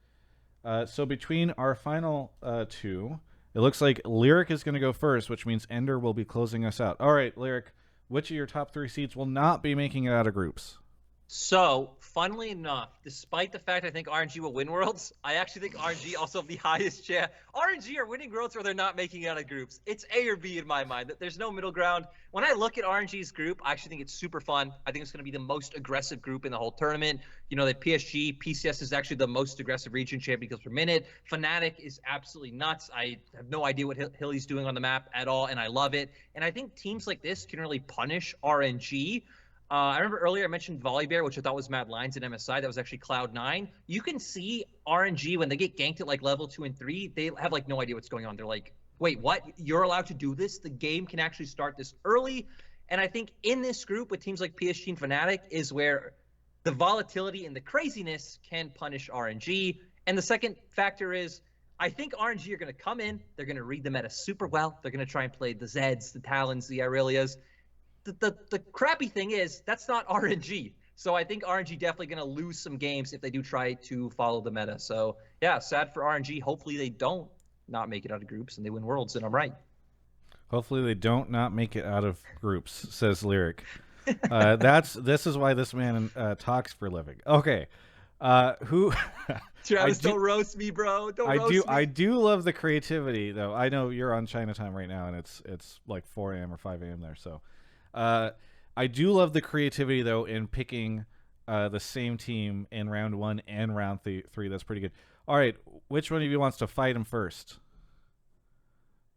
So between our final two, it looks like Lyric is going to go first, which means Ender will be closing us out. All right, Lyric, which of your top 3 seeds will not be making it out of groups?
So, funnily enough, despite the fact I think RNG will win Worlds, I actually think RNG also have the highest chance. RNG are winning Worlds or they're not making it out of groups. It's A or B in my mind. There's no middle ground. When I look at RNG's group, I actually think it's super fun. I think it's going to be the most aggressive group in the whole tournament. You know, that PSG, PCS is actually the most aggressive region champion kills per minute. Fnatic is absolutely nuts. I have no idea what Hilly's doing on the map at all, and I love it. And I think teams like this can really punish RNG. I remember earlier I mentioned Volibear, which I thought was Mad Lions and MSI. That was actually Cloud9. You can see RNG when they get ganked at like level 2 and 3, they have like no idea what's going on. They're like, wait, what? You're allowed to do this? The game can actually start this early. And I think in this group with teams like PSG and Fnatic is where the volatility and the craziness can punish RNG. And the second factor is I think RNG are going to come in. They're going to read the meta super well. They're going to try and play the Zeds, the Talons, the Irelias. The crappy thing is that's not RNG. So I think RNG definitely going to lose some games if they do try to follow the meta. So yeah, sad for RNG. Hopefully they don't not make it out of groups and they win Worlds, and I'm right.
Hopefully they don't not make it out of groups, says Lyric. This is why this man talks for a living. Okay. Who
Travis, don't roast me, bro. Don't roast me.
I do love the creativity though. I know you're on China time right now and it's like 4 a.m. or 5 a.m. there. So I do love the creativity though in picking the same team in round 1 and round 3. That's pretty good. All right, which one of you wants to fight him first?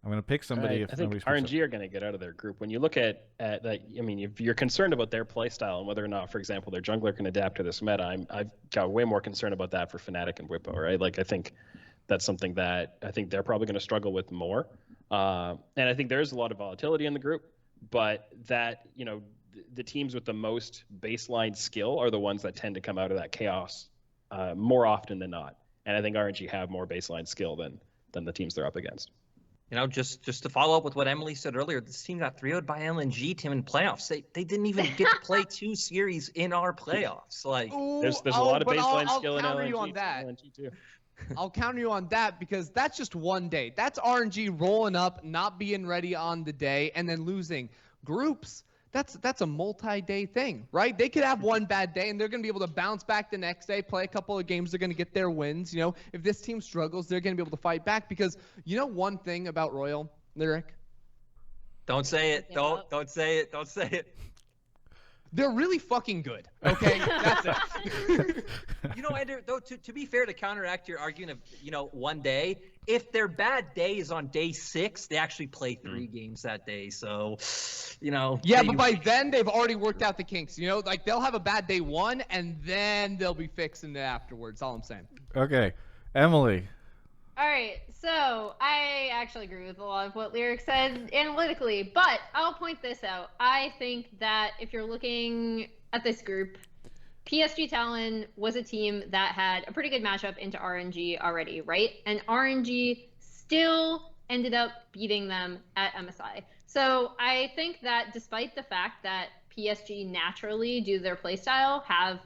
I'm going to pick somebody.
I think RNG are going to get out of their group. When you look at that, I mean, if you're concerned about their play style and whether or not, for example, their jungler can adapt to this meta, I've got way more concern about that for Fnatic and Whippo, right? Like, I think that's something that I think they're probably going to struggle with more. And I think there's a lot of volatility in the group, but that, you know, the teams with the most baseline skill are the ones that tend to come out of that chaos more often than not. And I think RNG have more baseline skill than the teams they're up against.
You know, just to follow up with what Emily said earlier, this team got 3-0'd by LNG team in playoffs. They didn't even get to play 2 series in our playoffs. Like,
there's a lot of baseline skill in
LNG too. I'll counter you on that because that's just one day. That's RNG rolling up, not being ready on the day, and then losing. Groups, that's a multi-day thing, right? They could have one bad day, and they're going to be able to bounce back the next day, play a couple of games. They're going to get their wins. You know, if this team struggles, they're going to be able to fight back because you know one thing about Royal, Lyric?
Don't say it. Don't say it. Don't say it.
They're really fucking good. Okay, that's it.
You know, Andrew, though, to be fair, to counteract your argument of, you know, one day, if their bad day is on day 6, they actually play 3 games that day. So, you know.
Yeah, but by then they've already worked out the kinks. You know, like they'll have a bad day 1, and then they'll be fixing it afterwards. All I'm saying.
Okay, Emily.
All right, so I actually agree with a lot of what Lyric said analytically, but I'll point this out. I think that if you're looking at this group, PSG Talon was a team that had a pretty good matchup into RNG already, right? And RNG still ended up beating them at MSI. So I think that despite the fact that PSG naturally, due to their playstyle, have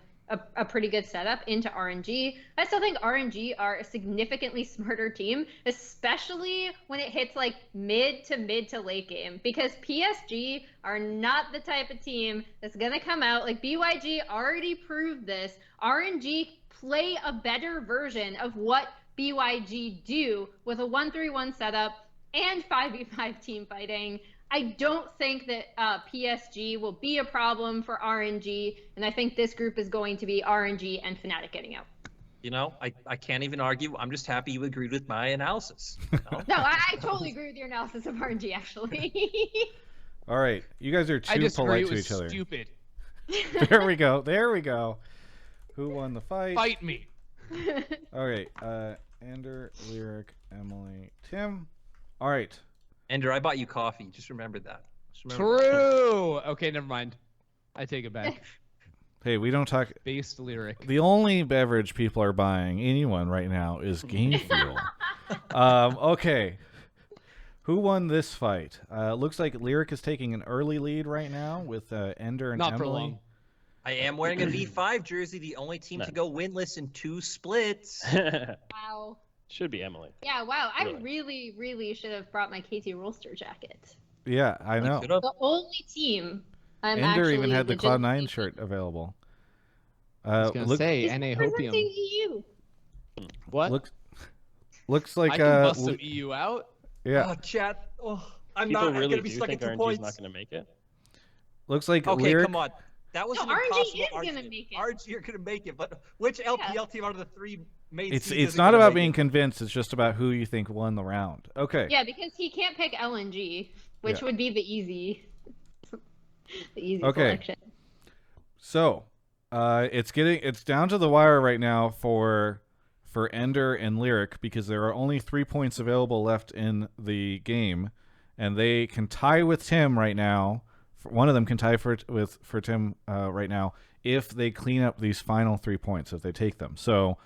a pretty good setup into RNG, I still think RNG are a significantly smarter team, especially when it hits like mid to late game, because PSG are not the type of team that's going to come out, like BYG already proved this. RNG play a better version of what BYG do with a 1-3-1 setup and 5v5 team fighting. I don't think that PSG will be a problem for RNG, and I think this group is going to be RNG and Fnatic getting out.
You know, I can't even argue. I'm just happy you agreed with my analysis. You know?
No, I totally agree with your analysis of RNG, actually.
All right, you guys are too polite to each other.
Stupid.
There we go. There we go. Who won the fight?
Fight me.
All right, Ender, Lyric, Emily, Tim. All right.
Ender, I bought you coffee. Just remember that.
True. Okay, never mind. I take it back.
Hey, we don't talk.
Based Lyric.
The only beverage people are buying, anyone right now, is Game Fuel. Okay. Who won this fight? Looks like Lyric is taking an early lead right now with Ender and
Not
Emily.
for long.
I am wearing a V5 jersey, the only team to go winless in 2 splits.
Wow.
Should be Emily.
Yeah, wow. I really should have brought my KT Rolster jacket.
Yeah, I know.
The only team I'm
Ender
actually
even had the
legitimately-
Cloud9 shirt available.
I was gonna say
He's
NA
representing
Hopium.
EU.
What?
Looks like
I can bust some EU out.
yeah.
Oh, chat. Oh, I'm
People
not
really
going to be
do
stuck at
think
2
RNG's
points.
not going to make it.
Looks like
Okay,
Lyric.
come on. That was
No,
an
RNG
impossible
is gonna
argument.
make it.
RNG are going to make it, but which LPL team out of the 3 main
It's
seeds
not
gonna
about
make
being
it?
convinced. It's just about who you think won the round. Okay.
Yeah, because he can't pick LNG, which
Yeah.
would be the easy
Okay.
selection.
So, it's down to the wire right now for Ender and Lyric because there are only 3 points available left in the game, and they can tie with Tim right now. One of them can tie for Tim right now if they clean up these final 3 points, if they take them. So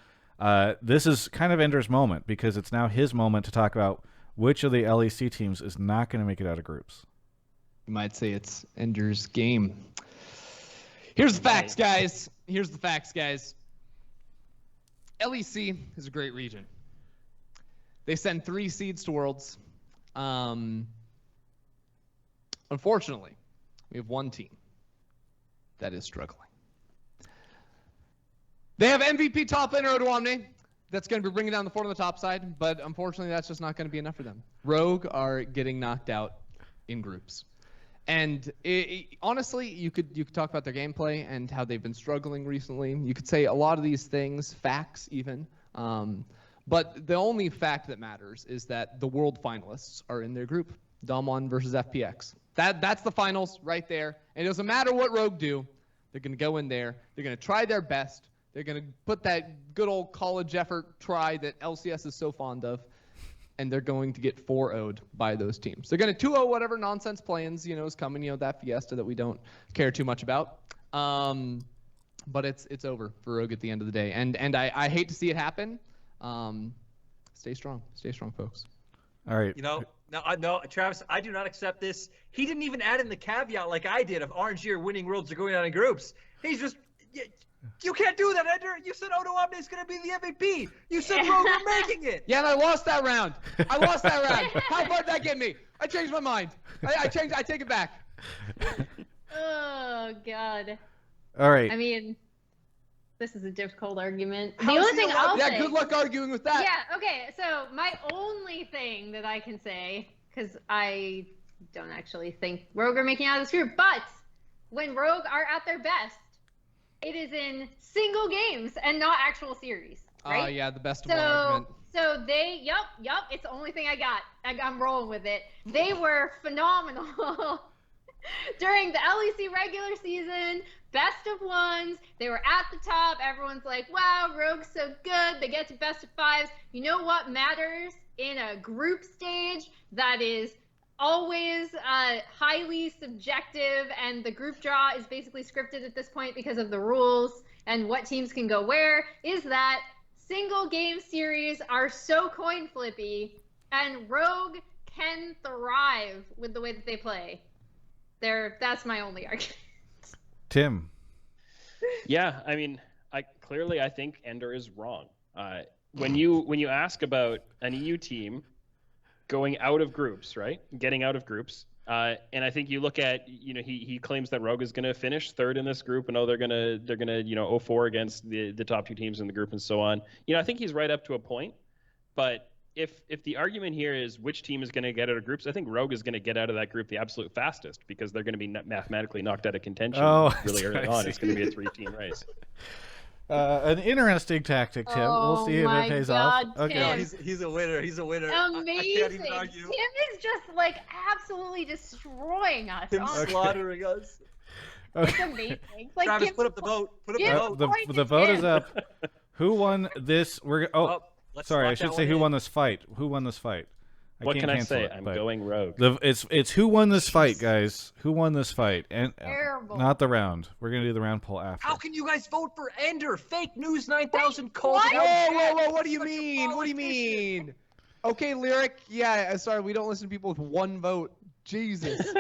this is kind of Ender's moment because it's now his moment to talk about which of the LEC teams is not going to make it out of groups.
You might say it's Ender's game. Here's the facts, guys. LEC is a great region. They send 3 seeds to Worlds. Unfortunately, we have one team that is struggling. They have MVP top laner Odoamne. That's going to be bringing down the fort on the top side, but unfortunately, that's just not going to be enough for them. Rogue are getting knocked out in groups. And honestly, you could talk about their gameplay and how they've been struggling recently. You could say a lot of these things, facts even. But the only fact that matters is that the world finalists are in their group. Dom1 versus FPX. That's the finals right there. And it doesn't matter what Rogue do. They're going to go in there. They're going to try their best. They're going to put that good old college effort try that LCS is so fond of. And they're going to get 4-0'd by those teams. They're going to 2-0 whatever nonsense plans, is coming, that Fiesta that we don't care too much about. But it's over for Rogue at the end of the day. And I hate to see it happen. Stay strong. Stay strong, folks.
All right.
No, Travis, I do not accept this. He didn't even add in the caveat like I did of RNG or winning worlds are going out in groups. He's just, you can't do that, Ender. You said Odo Omni is going to be the MVP. You said Rogue are making it.
Yeah, and I lost that round. How far did that get me? I changed my mind. I take it back.
Oh, God.
All right.
I mean, this is a difficult argument. The only thing I'll say...
Yeah, good luck arguing with that.
Yeah, okay. So my only thing that I can say, because I don't actually think Rogue are making out of this group, but when Rogue are at their best, it is in single games and not actual series, right?
Yeah, the best of one argument.
So they, yep, it's the only thing I got. I'm rolling with it. They were phenomenal during the LEC regular season, best of ones. They were at the top. Everyone's like, wow, Rogue's so good. They get to best of fives. You know what matters in a group stage that is always highly subjective, and the group draw is basically scripted at this point because of the rules and what teams can go where, is that single game series are so coin flippy, and Rogue can thrive with the way that they play. That's my only argument.
Tim.
Yeah, I mean, I think Ender is wrong. When you ask about an EU team going out of groups, right? Getting out of groups. And I think you look at, he claims that Rogue is going to finish third in this group, and they're going to 0-4 against the top two teams in the group and so on. I think he's right up to a point. But if the argument here is which team is going to get out of groups, I think Rogue is going to get out of that group the absolute fastest, because they're going to be mathematically knocked out of contention really early on. It's going to be a 3-team race.
An interesting tactic, Tim. We'll see if it pays off. Okay.
No, he's a winner. He's a winner.
Amazing.
I can't even argue.
Tim is just absolutely destroying us.
Tim slaughtering us.
It's amazing.
Travis, put up the vote. Put up the vote.
The vote is up. Who won this? Sorry, I should say who won this fight. Who won this fight?
What can I say? I'm going Rogue.
It's who won this fight, guys. Who won this fight? And
terrible.
Not the round. We're gonna do the round poll after.
How can you guys vote for Ender? Fake news 9000 called.
Whoa! What do you mean? What do you mean? Okay, Lyric. Yeah, sorry, we don't listen to people with one vote. Jesus.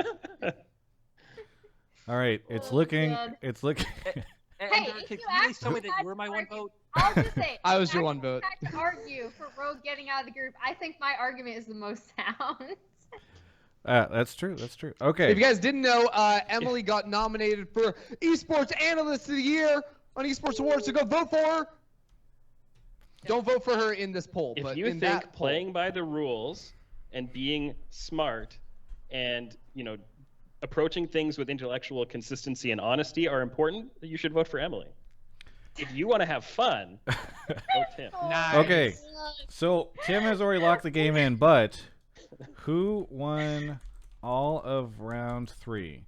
All right, it's looking.
God.
It's looking.
Ender, can you really tell me that you were my one vote?
I'll just say,
I was your one vote.
If I had to argue for Rogue getting out of the group, I think my argument is the most sound.
That's true. Okay.
If you guys didn't know, Emily got nominated for Esports Analyst of the Year on Esports Awards, so go vote for her. Don't vote for her in this poll.
If
but
you
in
think
that
playing by the rules and being smart and, approaching things with intellectual consistency and honesty are important, you should vote for Emily. If you want to have fun, vote Tim.
Nice.
Okay. So Tim has already locked the game in, but who won all of round 3?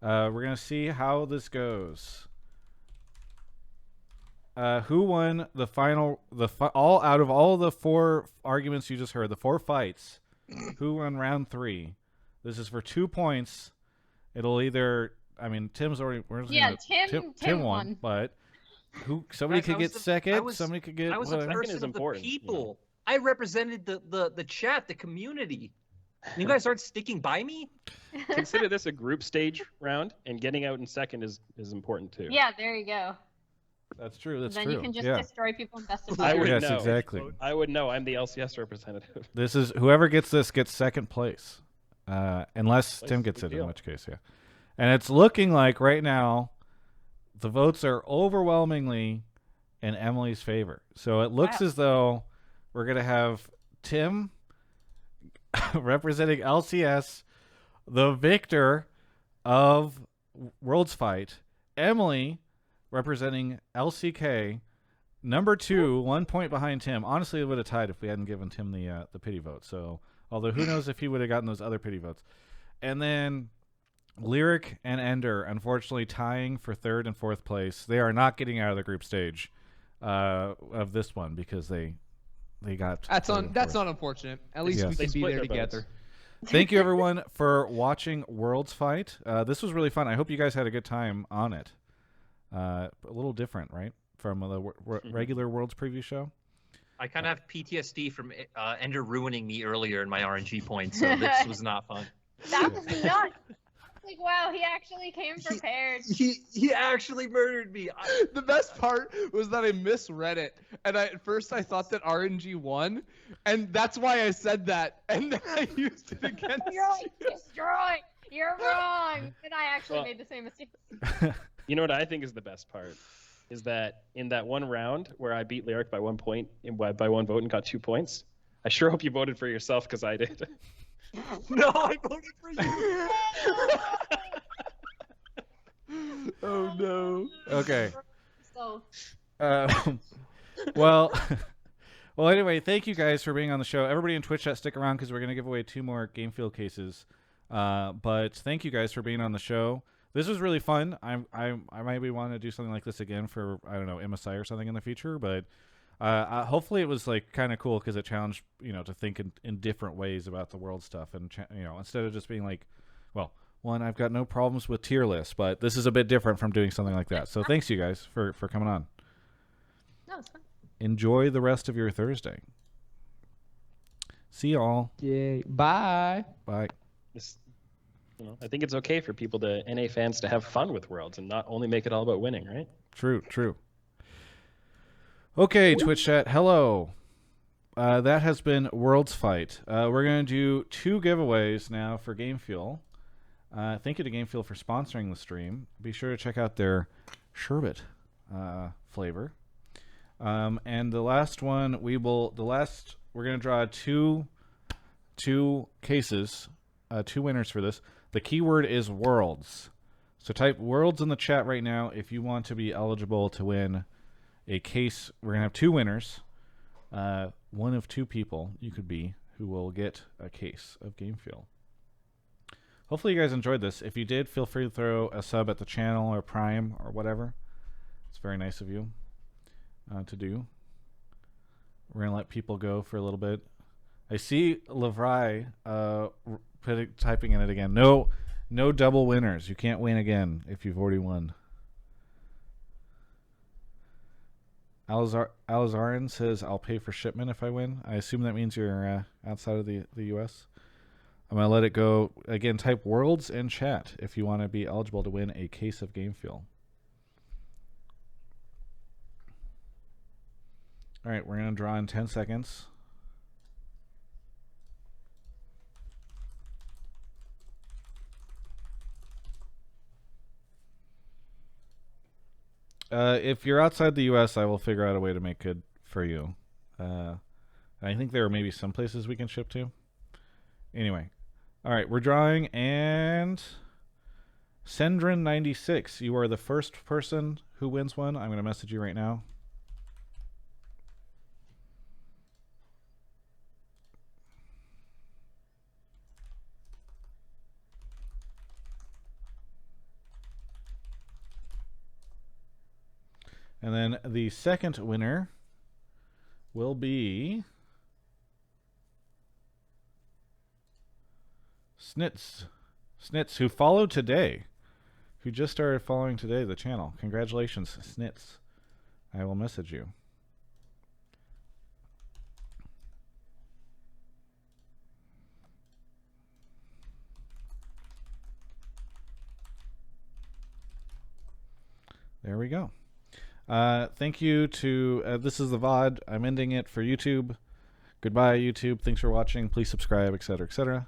We're gonna see how this goes. Who won the final? All out of all the 4 arguments you just heard, the 4 fights. Who won round 3? This is for 2 points. It'll either. I mean, Tim's already. Tim won, but. Somebody could get second. Somebody could get.
I was a person of the people. I represented the chat, the community. You guys aren't sticking by me.
Consider this a group stage round, and getting out in second is important too.
Yeah, there you go.
That's true.
Then you can just destroy people in best of
I
five.
would
Yes,
know.
exactly.
I would know. I'm the LCS representative.
This is whoever gets this gets second place, unless Tim gets it. In which case, yeah. And it's looking like right now. The votes are overwhelmingly in Emily's favor. So it looks as though we're going to have Tim representing LCS, the victor of Worlds Fight. Emily, representing LCK, number 2, 1 point behind Tim. Honestly, it would have tied if we hadn't given Tim the pity vote. So, although who knows if he would have gotten those other pity votes. And then Lyric and Ender, unfortunately, tying for 3rd and 4th place. They are not getting out of the group stage of this one because they got.
That's not unfortunate. At least we
They
can be
split
there
their
together.
votes.
Thank you, everyone, for watching Worlds Fight. This was really fun. I hope you guys had a good time on it. A little different, right, from the regular Worlds preview show?
I kind of have PTSD from Ender ruining me earlier in my RNG points, so this was not fun.
That was nuts. Like, wow, he actually came prepared.
He actually murdered me.
The best part was that I misread it, and at first I thought that RNG won, and that's why I said that, and then I used it against
You're like, destroy. You're wrong. And I actually made the same mistake.
You know what I think is the best part? Is that in that one round where I beat Lyric by 1 point, by 1 vote and got 2 points, I sure hope you voted for yourself because I did.
No, I voted for you.
Oh no.
Okay.
So,
Well, anyway, thank you guys for being on the show. Everybody in Twitch chat, stick around because we're going to give away 2 more Game Field cases. But thank you guys for being on the show. This was really fun. I maybe want to do something like this again for, I don't know, MSI or something in the future. But hopefully it was like kind of cool because it challenged, to think in different ways about the world stuff. And, instead of just being like, well, one, I've got no problems with tier lists, but this is a bit different from doing something like that. So thanks you guys for coming on.
no, it's fine.
Enjoy the rest of your Thursday. See y'all.
Yay. Bye.
Bye.
This, I think it's okay for people NA fans to have fun with Worlds and not only make it all about winning, right?
True. Okay, Twitch chat. Hello. That has been Worlds Fight. We're going to do 2 giveaways now for Game Fuel. Thank you to Game Fuel for sponsoring the stream. Be sure to check out their sherbet flavor. And the last one, we're going to draw two cases, 2 winners for this. The keyword is Worlds. So type Worlds in the chat right now if you want to be eligible to win a case. We're going to have 2 winners. One of 2 people you could be who will get a case of Game Fuel. Hopefully you guys enjoyed this. If you did, feel free to throw a sub at the channel or Prime or whatever. It's very nice of you to do. We're going to let people go for a little bit. I see Levry typing in it again. No double winners. You can't win again if you've already won. Alizarin says, I'll pay for shipment if I win. I assume that means you're outside of the U.S. I'm going to let it go. Again, type Worlds in chat if you want to be eligible to win a case of Game Fuel. All right, we're going to draw in 10 seconds. If you're outside the U.S., I will figure out a way to make it for you. I think there are maybe some places we can ship to. Anyway. All right, we're drawing, and Sendrin96, you are the first person who wins one. I'm going to message you right now. And then the second winner will be Snitz, who followed today, who just started following today the channel. Congratulations, Snitz. I will message you. There we go. Thank you to, this is the VOD. I'm ending it for YouTube. Goodbye, YouTube. Thanks for watching. Please subscribe, etc., etc.